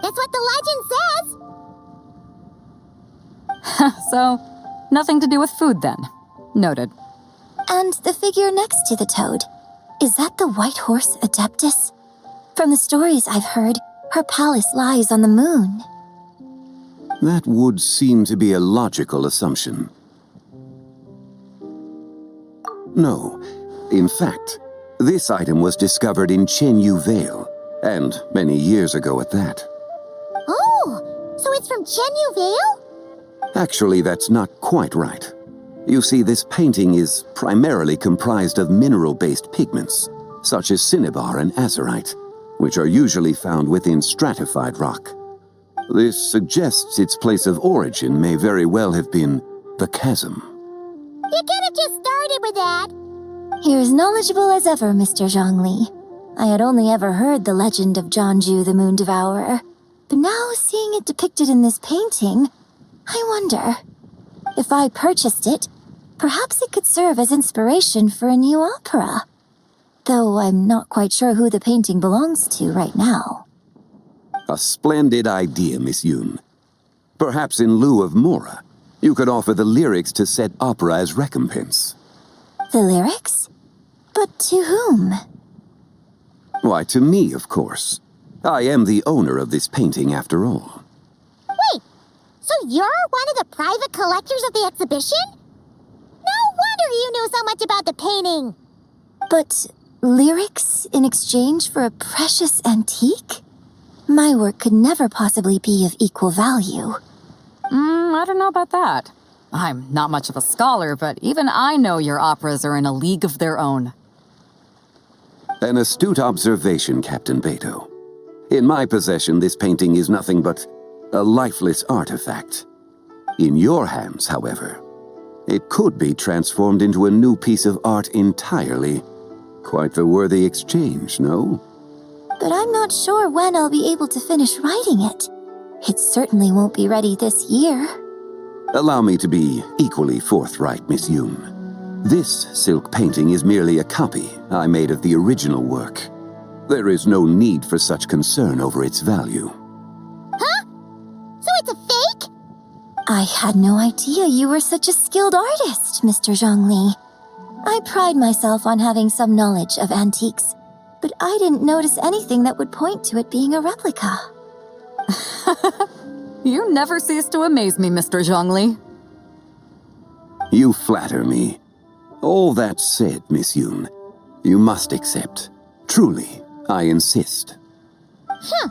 That's what the legend says. So, nothing to do with food then. Noted. And the figure next to the toad, is that the white horse Adeptus? From the stories I've heard, her palace lies on the moon. That would seem to be a logical assumption. No. In fact, this item was discovered in Chenyu Vale, and many years ago at that. Oh, so it's from Chenyu Vale? Actually, that's not quite right. You see, this painting is primarily comprised of mineral-based pigments, such as cinnabar and azurite, which are usually found within stratified rock. This suggests its place of origin may very well have been the chasm. You could have just started with that. You're as knowledgeable as ever, Mr. Zhongli. I had only ever heard the legend of Jianju the Moon Devourer, but now seeing it depicted in this painting, I wonder, if I purchased it, perhaps it could serve as inspiration for a new opera. Though I'm not quite sure who the painting belongs to right now. A splendid idea, Miss Yoon. Perhaps in lieu of Mora, you could offer the lyrics to said opera as recompense. The lyrics? But to whom? Why, to me, of course. I am the owner of this painting, after all. Wait, so you're one of the private collectors of the exhibition? No wonder you knew so much about the painting. But lyrics in exchange for a precious antique? My work could never possibly be of equal value. I don't know about that. I'm not much of a scholar, but even I know your operas are in a league of their own. An astute observation, Captain Beto. In my possession, this painting is nothing but a lifeless artifact. In your hands, however, it could be transformed into a new piece of art entirely. Quite the worthy exchange, no? But I'm not sure when I'll be able to finish writing it. It certainly won't be ready this year. Allow me to be equally forthright, Miss Yoon. This silk painting is merely a copy I made of the original work. There is no need for such concern over its value. Huh? So it's a fake? I had no idea you were such a skilled artist, Mr. Zhongli. I pride myself on having some knowledge of antiques, but I didn't notice anything that would point to it being a replica. You never cease to amaze me, Mr. Zhongli. You flatter me. All that said, Miss Yoon, you must accept. Truly, I insist. Huh.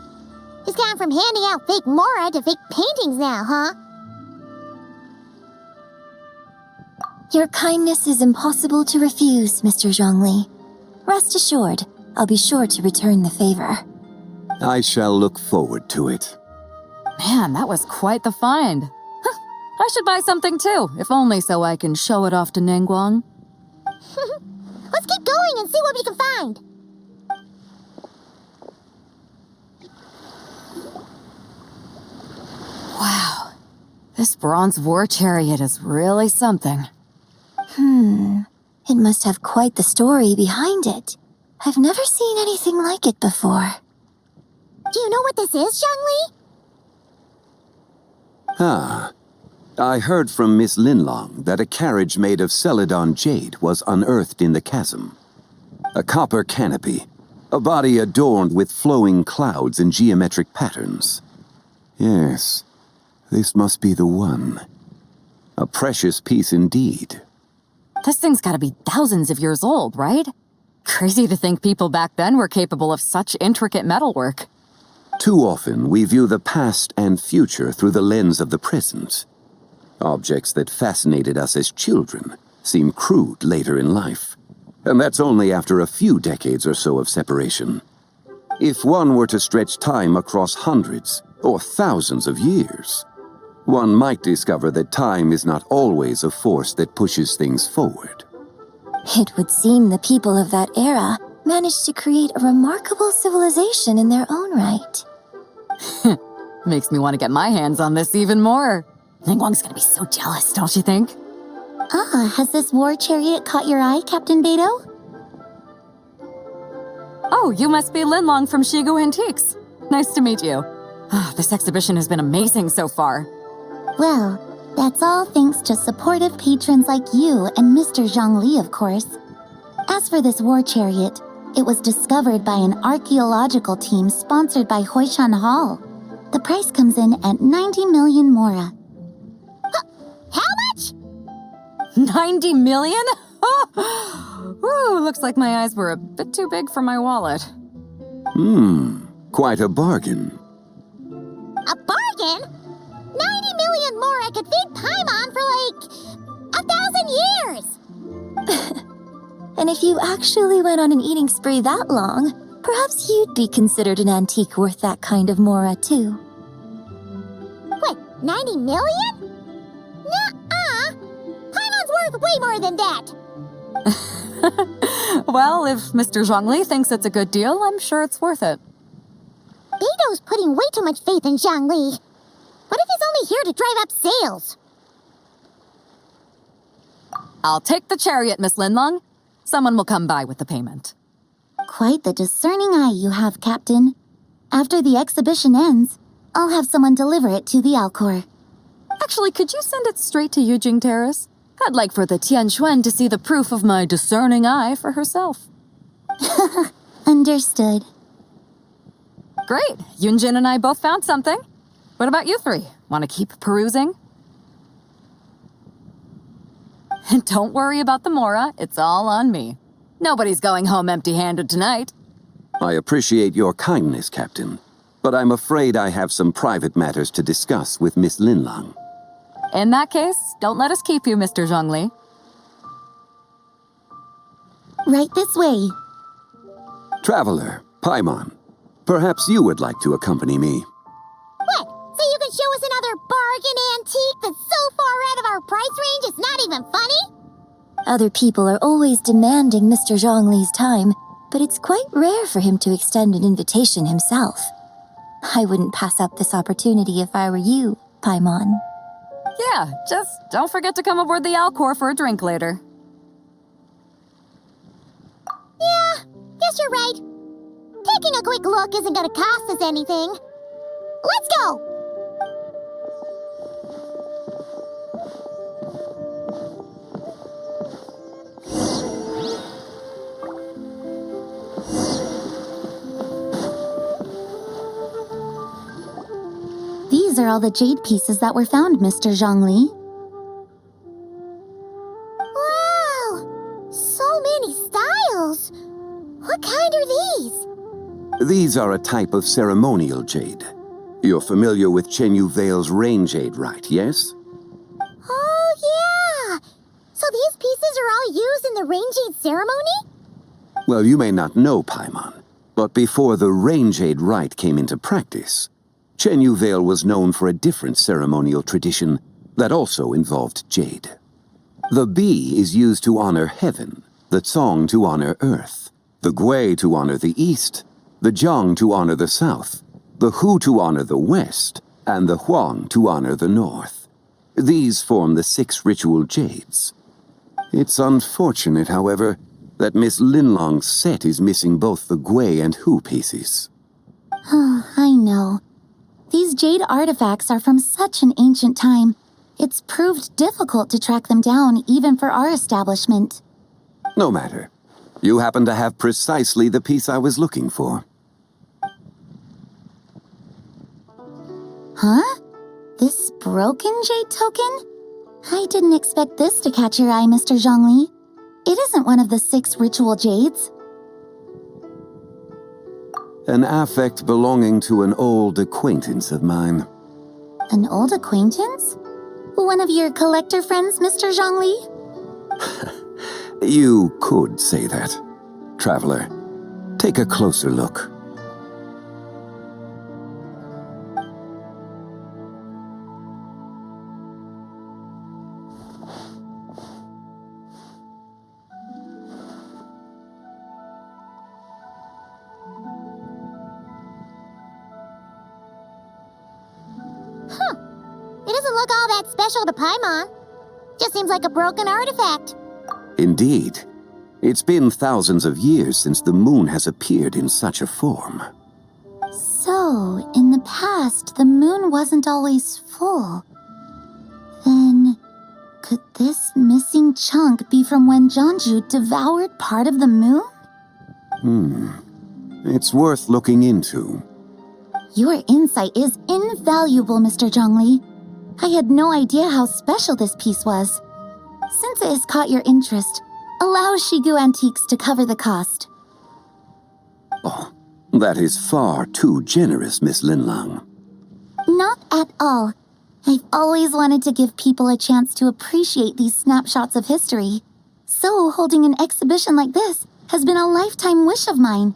He's gone from handing out fake Mora to fake paintings now, huh? Your kindness is impossible to refuse, Mr. Zhongli. Rest assured, I'll be sure to return the favor. I shall look forward to it. Man, that was quite the find. I should buy something too, if only so I can show it off to Ningguang. Let's keep going and see what we can find. Wow, this bronze war chariot is really something. It must have quite the story behind it. I've never seen anything like it before. Do you know what this is, Zhongli? Ah, I heard from Miss Linlong that a carriage made of Celadon jade was unearthed in the chasm. A copper canopy, a body adorned with flowing clouds and geometric patterns. Yes, this must be the one. A precious piece indeed. This thing's gotta be thousands of years old, right? Crazy to think people back then were capable of such intricate metalwork. Too often, we view the past and future through the lens of the present. Objects that fascinated us as children seem crude later in life. And that's only after a few decades or so of separation. If one were to stretch time across hundreds or thousands of years, one might discover that time is not always a force that pushes things forward. It would seem the people of that era managed to create a remarkable civilization in their own right. Makes me want to get my hands on this even more. Ningguang's gonna be so jealous, don't you think? Ah, has this war chariot caught your eye, Captain Beidou? Oh, you must be Linlong from Shigu Antiques. Nice to meet you. This exhibition has been amazing so far. Well, that's all thanks to supportive patrons like you and Mr. Zhongli, of course. As for this war chariot, it was discovered by an archaeological team sponsored by Huishan Hall. The price comes in at 90 million mora. How much? 90 million? Ooh, looks like my eyes were a bit too big for my wallet. Quite a bargain. A bargain? 90 million more I could feed Paimon for like 1,000 years! And if you actually went on an eating spree that long, perhaps you'd be considered an antique worth that kind of mora, too. What, 90 million? Nuh-uh! Paimon's worth way more than that! Well, if Mr. Zhongli thinks it's a good deal, I'm sure it's worth it. Beidou's putting way too much faith in Zhongli. What if he's only here to drive up sales? I'll take the chariot, Miss Linlong. Someone will come by with the payment. Quite the discerning eye you have, Captain. After the exhibition ends, I'll have someone deliver it to the Alcor. Actually, could you send it straight to Yujing Terrace? I'd like for the Tianxuan to see the proof of my discerning eye for herself. Understood. Great. Yunjin and I both found something. What about you three? Want to keep perusing? And don't worry about the mora. It's all on me. Nobody's going home empty-handed tonight. I appreciate your kindness, Captain, but I'm afraid I have some private matters to discuss with Miss Linlong. In that case, don't let us keep you, Mr. Zhongli. Right this way. Traveler, Paimon, perhaps you would like to accompany me. What? So you can show us another bargain antique that's so far out of our price range it's not even funny? Other people are always demanding Mr. Zhongli's time, but it's quite rare for him to extend an invitation himself. I wouldn't pass up this opportunity if I were you, Paimon. Yeah, just don't forget to come aboard the Alcor for a drink later. Yeah, guess you're right. Taking a quick look isn't gonna cost us anything. Let's go! These are all the jade pieces that were found, Mr. Zhongli. Wow! So many styles! What kind are these? These are a type of ceremonial jade. You're familiar with Chenyu Vale's rain jade, right, yes? Oh, yeah! So these pieces are all used in the rain jade ceremony? Well, you may not know, Paimon, but before the rain jade rite came into practice, Chenyu Vale was known for a different ceremonial tradition that also involved jade. The Bi is used to honor heaven, the Cong to honor earth, the Gui to honor the east, the Jiang to honor the south, the Hu to honor the west, and the Huang to honor the north. These form the 6 ritual jades. It's unfortunate, however, that Miss Linlong's set is missing both the Gui and Hu pieces. Oh, I know. These jade artifacts are from such an ancient time. It's proved difficult to track them down even for our establishment. No matter. You happen to have precisely the piece I was looking for. Huh? This broken jade token? I didn't expect this to catch your eye, Mr. Zhongli. It isn't one of the 6 ritual jades. An affect belonging to an old acquaintance of mine. An old acquaintance? One of your collector friends, Mr. Zhongli? You could say that. Traveler, take a closer look. It doesn't look all that special to Paimon. Just seems like a broken artifact. Indeed. It's been thousands of years since the moon has appeared in such a form. So, in the past, the moon wasn't always full. Then, could this missing chunk be from when Jianzhu devoured part of the moon? It's worth looking into. Your insight is invaluable, Mr. Zhongli. I had no idea how special this piece was. Since it has caught your interest, allow Shigu Antiques to cover the cost. Oh, that is far too generous, Miss Linlang. Not at all. I've always wanted to give people a chance to appreciate these snapshots of history. So holding an exhibition like this has been a lifetime wish of mine.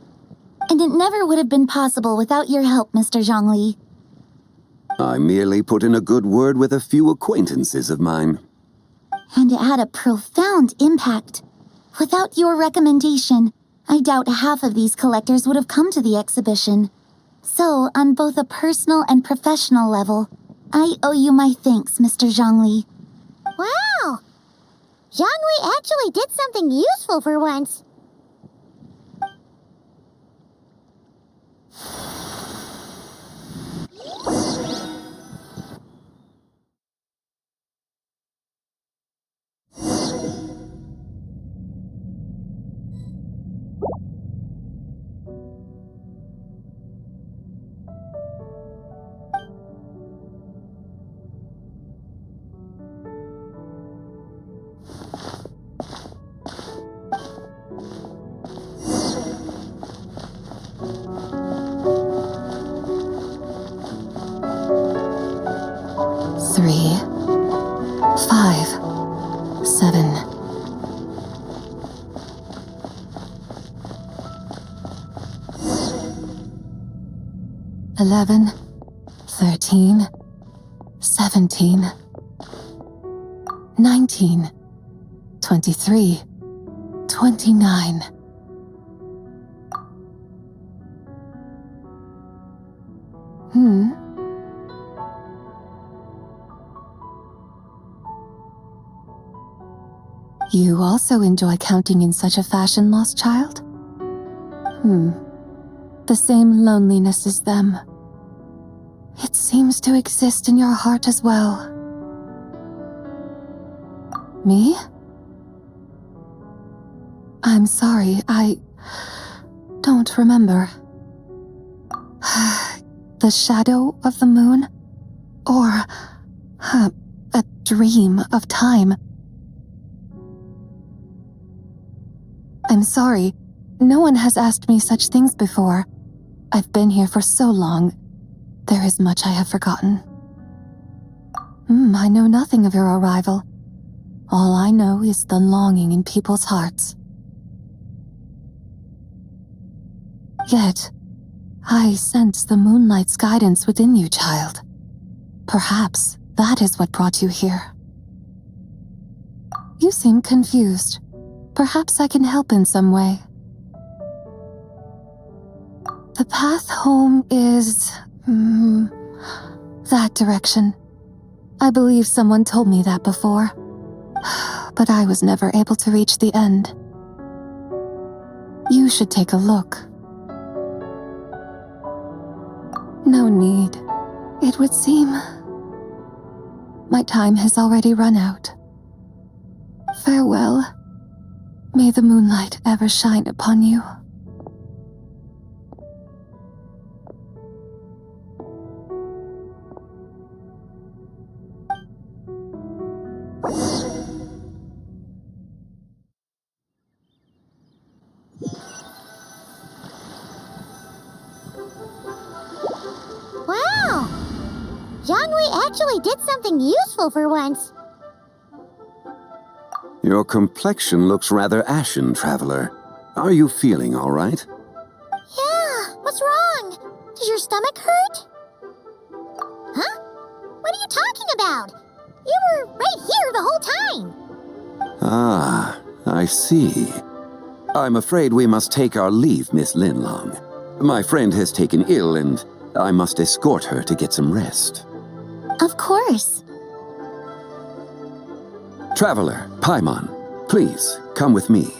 And it never would have been possible without your help, Mr. Zhongli. I merely put in a good word with a few acquaintances of mine. And it had a profound impact. Without your recommendation, I doubt half of these collectors would have come to the exhibition. So, on both a personal and professional level, I owe you my thanks, Mr. Zhongli. Wow! Zhongli actually did something useful for once. Three, 5, 7. 11, 13, 17, 19, 23, 29. You also enjoy counting in such a fashion, lost child? The same loneliness as them. It seems to exist in your heart as well. Me? I'm sorry, I don't remember. The shadow of the moon? Or a dream of time? I'm sorry, no one has asked me such things before. I've been here for so long. There is much I have forgotten. I know nothing of your arrival. All I know is the longing in people's hearts. Yet, I sense the moonlight's guidance within you, child. Perhaps that is what brought you here. You seem confused. Perhaps I can help in some way. The path home is... that direction. I believe someone told me that before. But I was never able to reach the end. You should take a look. No need. It would seem... my time has already run out. Farewell. May the moonlight ever shine upon you. Jiangwei actually did something useful for once. Your complexion looks rather ashen, Traveler. Are you feeling all right? Yeah, what's wrong? Does your stomach hurt? Huh? What are you talking about? You were right here the whole time. Ah, I see. I'm afraid we must take our leave, Miss Linlong. My friend has taken ill and I must escort her to get some rest. Of course. Traveler, Paimon, please, come with me.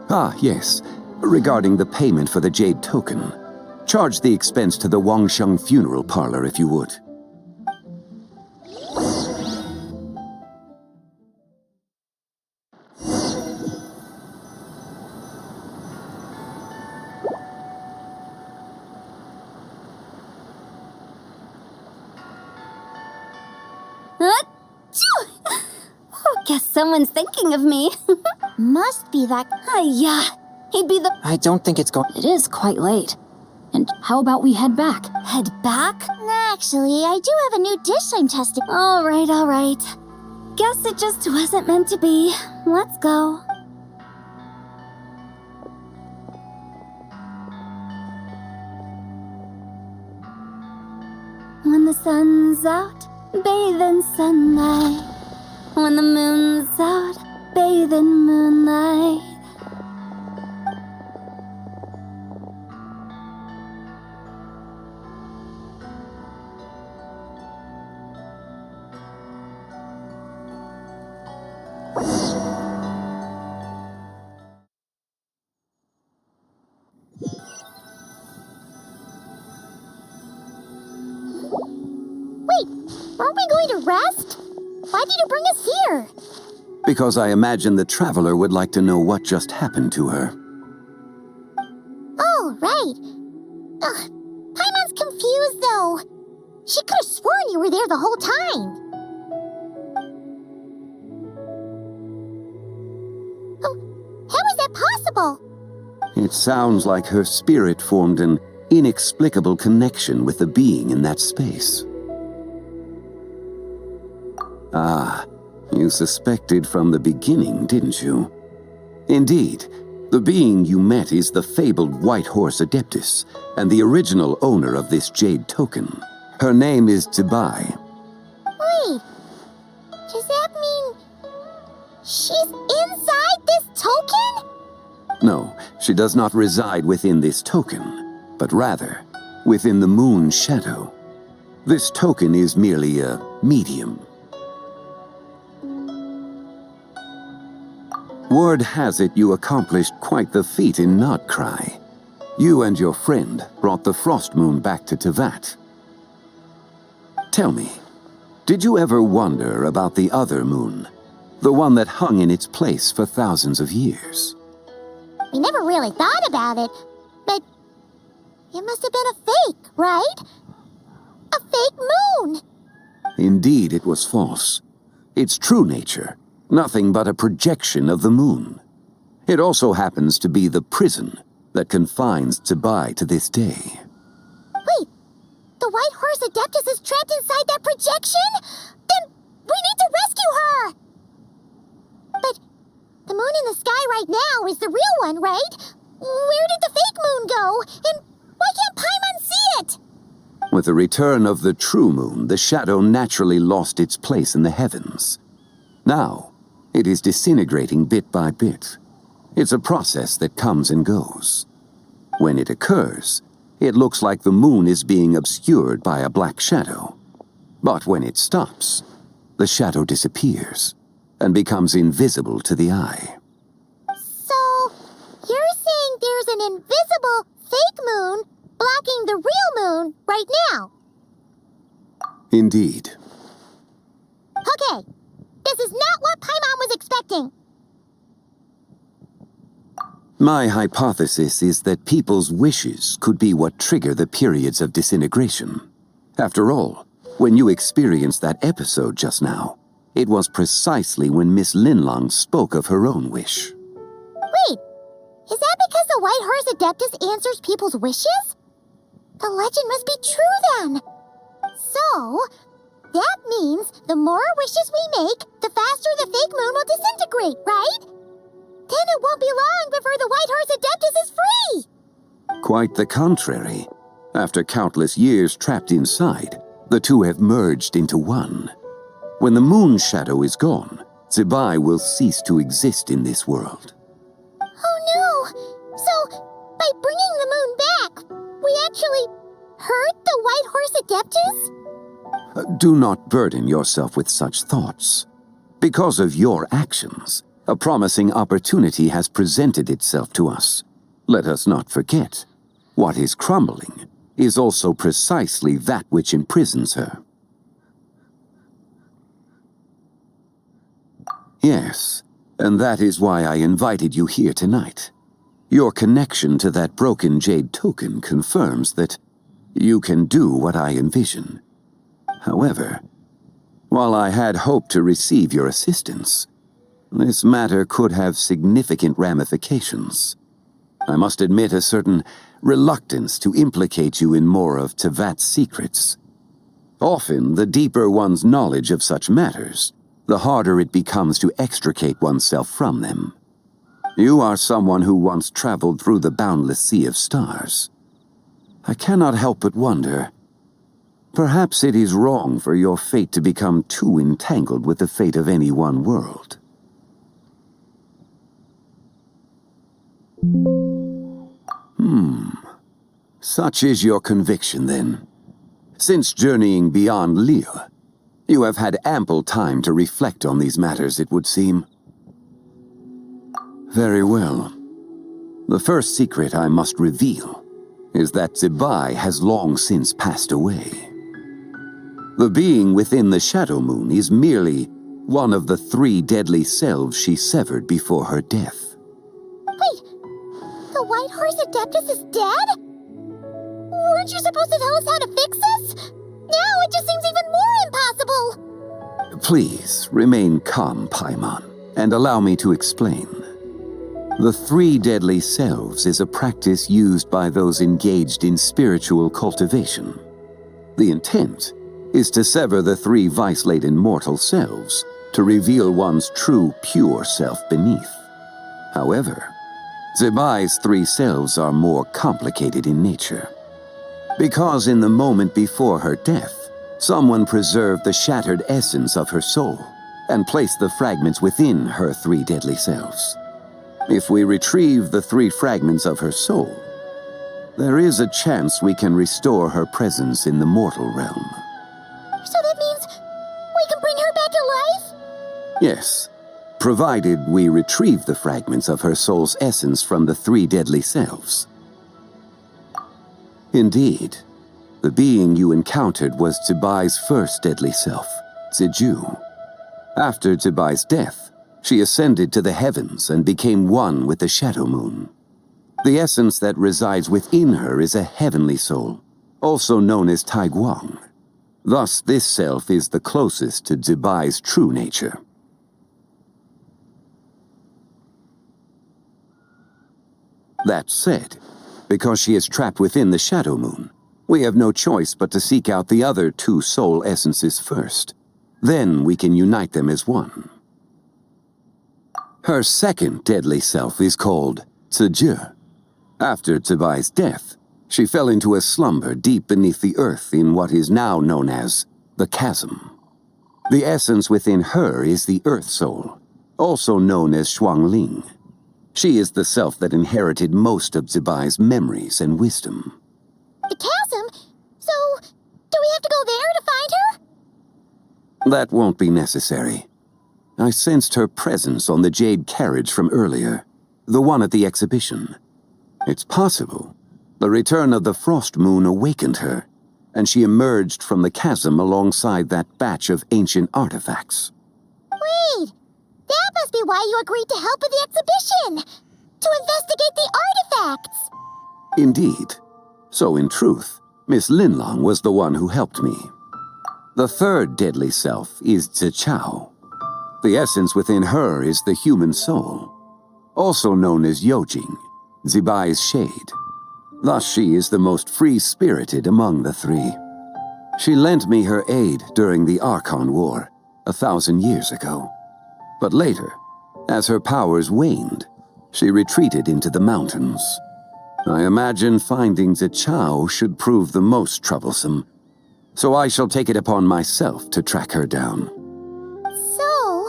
Ah, yes. Regarding the payment for the Jade Token. Charge the expense to the Wangsheng Funeral Parlor if you would. Guess someone's thinking of me. Must be that. Yeah, he'd be the. I don't think it's going. It is quite late. And how about we head back? Head back? Actually, I do have a new dish I'm testing. All right. Guess it just wasn't meant to be. Let's go. When the sun's out, bathe in sunlight. When the moon's out, bathe in moonlight. Wait, aren't we going to rest? Why did you bring us here? Because I imagine the Traveler would like to know what just happened to her. Oh, right. Ugh, Paimon's confused, though. She could have sworn you were there the whole time. Oh, how is that possible? It sounds like her spirit formed an inexplicable connection with the being in that space. Ah, you suspected from the beginning, didn't you? Indeed, the being you met is the fabled White Horse Adeptus, and the original owner of this Jade Token. Her name is Zibai. Wait, does that mean she's inside this token? No, she does not reside within this token, but rather within the moon's shadow. This token is merely a medium. Word has it you accomplished quite the feat in Nodcry. You and your friend brought the Frost Moon back to Tevat. Tell me, did you ever wonder about the other moon? The one that hung in its place for thousands of years? We never really thought about it, but it must have been a fake, right? A fake moon! Indeed, it was false. Its true nature, nothing but a projection of the moon. It also happens to be the prison that confines Zibai to this day. Wait, the White Horse Adeptus is trapped inside that projection? Then we need to rescue her! But the moon in the sky right now is the real one, right? Where did the fake moon go? And why can't Paimon see it? With the return of the true moon, the shadow naturally lost its place in the heavens. Now, it is disintegrating bit by bit. It's a process that comes and goes. When it occurs, it looks like the moon is being obscured by a black shadow. But when it stops, the shadow disappears and becomes invisible to the eye. So, you're saying there's an invisible fake moon blocking the real moon right now? Indeed. Okay, this is not what Paimon was expecting. My hypothesis is that people's wishes could be what trigger the periods of disintegration. After all, when you experienced that episode just now, it was precisely when Miss Linlong spoke of her own wish. Wait, is that because the White Horse Adeptus answers people's wishes? The legend must be true then. So, that means the more wishes we make, the faster the fake moon will disintegrate, right? Then it won't be long before the White Horse Adeptus is free! Quite the contrary. After countless years trapped inside, the two have merged into one. When the moon shadow is gone, Zibai will cease to exist in this world. Oh no! So, by bringing the moon back, we actually hurt the White Horse Adeptus? Do not burden yourself with such thoughts. Because of your actions, a promising opportunity has presented itself to us. Let us not forget, what is crumbling is also precisely that which imprisons her. Yes, and that is why I invited you here tonight. Your connection to that broken jade token confirms that you can do what I envision. However, while I had hoped to receive your assistance, this matter could have significant ramifications. I must admit a certain reluctance to implicate you in more of Tevat's secrets. Often, the deeper one's knowledge of such matters, the harder it becomes to extricate oneself from them. You are someone who once traveled through the boundless sea of stars. I cannot help but wonder, perhaps it is wrong for your fate to become too entangled with the fate of any one world. Such is your conviction, then. Since journeying beyond Liyue, you have had ample time to reflect on these matters, it would seem. Very well. The first secret I must reveal is that Zibai has long since passed away. The being within the Shadow Moon is merely one of the 3 deadly selves she severed before her death. Wait, the White Horse Adeptus is dead? Weren't you supposed to tell us how to fix this? Now it just seems even more impossible! Please, remain calm, Paimon, and allow me to explain. The 3 deadly selves is a practice used by those engaged in spiritual cultivation. The intent is to sever the 3 vice-laden mortal selves to reveal one's true, pure self beneath. However, Zibai's 3 selves are more complicated in nature. Because in the moment before her death, someone preserved the shattered essence of her soul and placed the fragments within her 3 deadly selves. If we retrieve the 3 fragments of her soul, there is a chance we can restore her presence in the mortal realm. So that means we can bring her back to life? Yes, provided we retrieve the fragments of her soul's essence from the 3 deadly selves. Indeed, the being you encountered was Zibai's first deadly self, Ziju. After Zibai's death, she ascended to the heavens and became one with the Shadow Moon. The essence that resides within her is a heavenly soul, also known as Taiguang. Thus, this self is the closest to Zibai's true nature. That said, because she is trapped within the Shadow Moon, we have no choice but to seek out the other 2 soul essences first. Then we can unite them as one. Her second deadly self is called Ziju. After Zibai's death, she fell into a slumber deep beneath the earth in what is now known as the Chasm. The essence within her is the Earth Soul, also known as Shuangling. She is the self that inherited most of Zibai's memories and wisdom. The chasm? So, do we have to go there to find her? That won't be necessary. I sensed her presence on the jade carriage from earlier, the one at the exhibition. It's possible the return of the Frost Moon awakened her, and she emerged from the chasm alongside that batch of ancient artifacts. Wait! That must be why you agreed to help with the exhibition! To investigate the artifacts! Indeed. So in truth, Miss Linlong was the one who helped me. The third deadly self is Zichao. The essence within her is the human soul, also known as Yojing, Zibai's shade. Thus she is the most free-spirited among the three. She lent me her aid during the Archon War, 1,000 years ago. But later, as her powers waned, she retreated into the mountains. I imagine finding Zichao should prove the most troublesome, so I shall take it upon myself to track her down. So,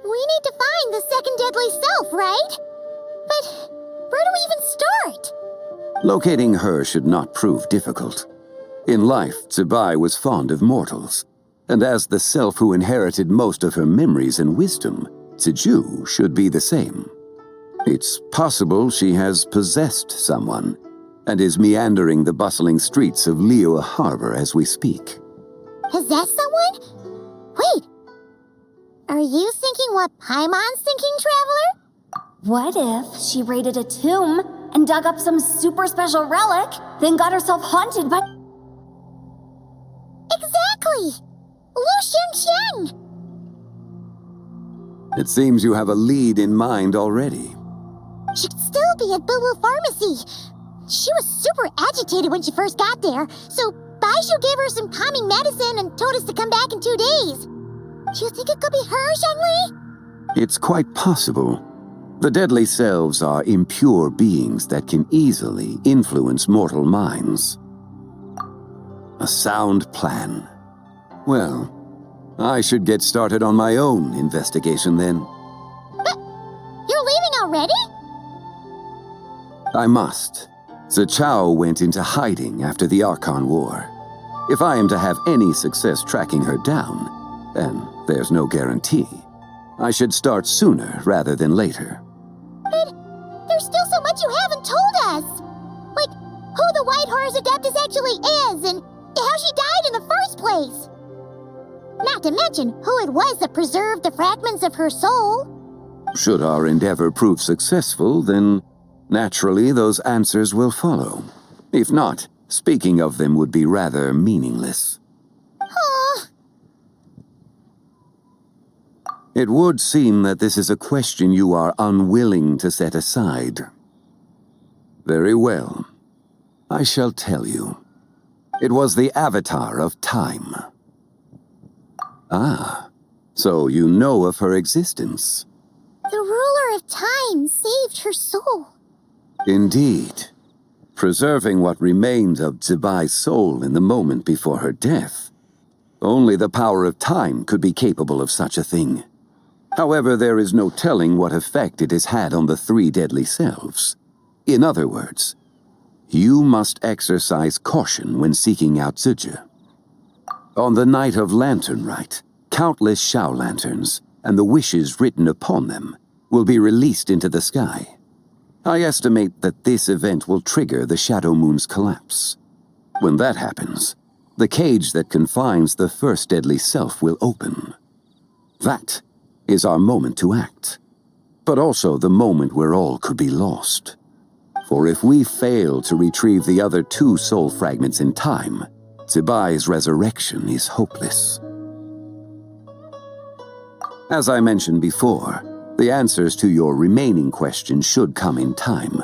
we need to find the second deadly self, right? But where do we even start? Locating her should not prove difficult. In life, Zibai was fond of mortals, and as the self who inherited most of her memories and wisdom, Ziju should be the same. It's possible she has possessed someone, and is meandering the bustling streets of Liyue Harbor as we speak. Possess someone? Wait, are you thinking what Paimon's thinking, Traveler? What if she raided a tomb and dug up some super special relic, then got herself haunted by... Exactly! Lu Xiangqiang! It seems you have a lead in mind already. She'd still be at Boo Boo Pharmacy. She was super agitated when she first got there, so Baishu gave her some calming medicine and told us to come back in 2 days. Do you think it could be her, Zhengli? It's quite possible. The deadly selves are impure beings that can easily influence mortal minds. A sound plan. Well, I should get started on my own investigation then. But you're leaving already? I must. Zichao went into hiding after the Archon War. If I am to have any success tracking her down, and there's no guarantee, I should start sooner rather than later. But there's still so much you haven't told us. Like, who the White Horse Adeptus actually is, and how she died in the first place. Not to mention who it was that preserved the fragments of her soul. Should our endeavor prove successful, then naturally those answers will follow. If not, speaking of them would be rather meaningless. It would seem that this is a question you are unwilling to set aside. Very well. I shall tell you. It was the Avatar of Time. Ah, so you know of her existence. The ruler of time saved her soul. Indeed. Preserving what remained of Zibai's soul in the moment before her death. Only the power of time could be capable of such a thing. However, there is no telling what effect it has had on the three deadly selves. In other words, you must exercise caution when seeking out Ziju. On the night of Lantern Rite, countless Shao lanterns, and the wishes written upon them, will be released into the sky. I estimate that this event will trigger the Shadow Moon's collapse. When that happens, the cage that confines the first deadly self will open. That is our moment to act, but also the moment where all could be lost. For if we fail to retrieve the other two soul fragments in time, Zibai's resurrection is hopeless. As I mentioned before, the answers to your remaining questions should come in time,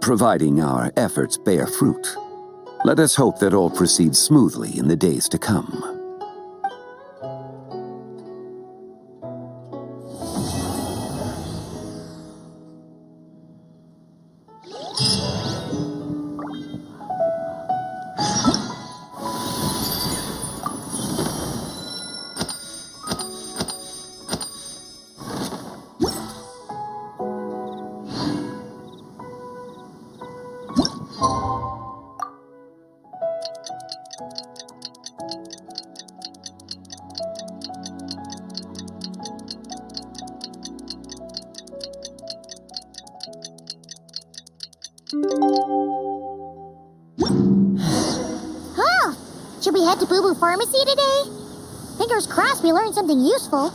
providing our efforts bear fruit. Let us hope that all proceeds smoothly in the days to come. Should we head to Boo Boo Pharmacy today? Fingers crossed we learned something useful.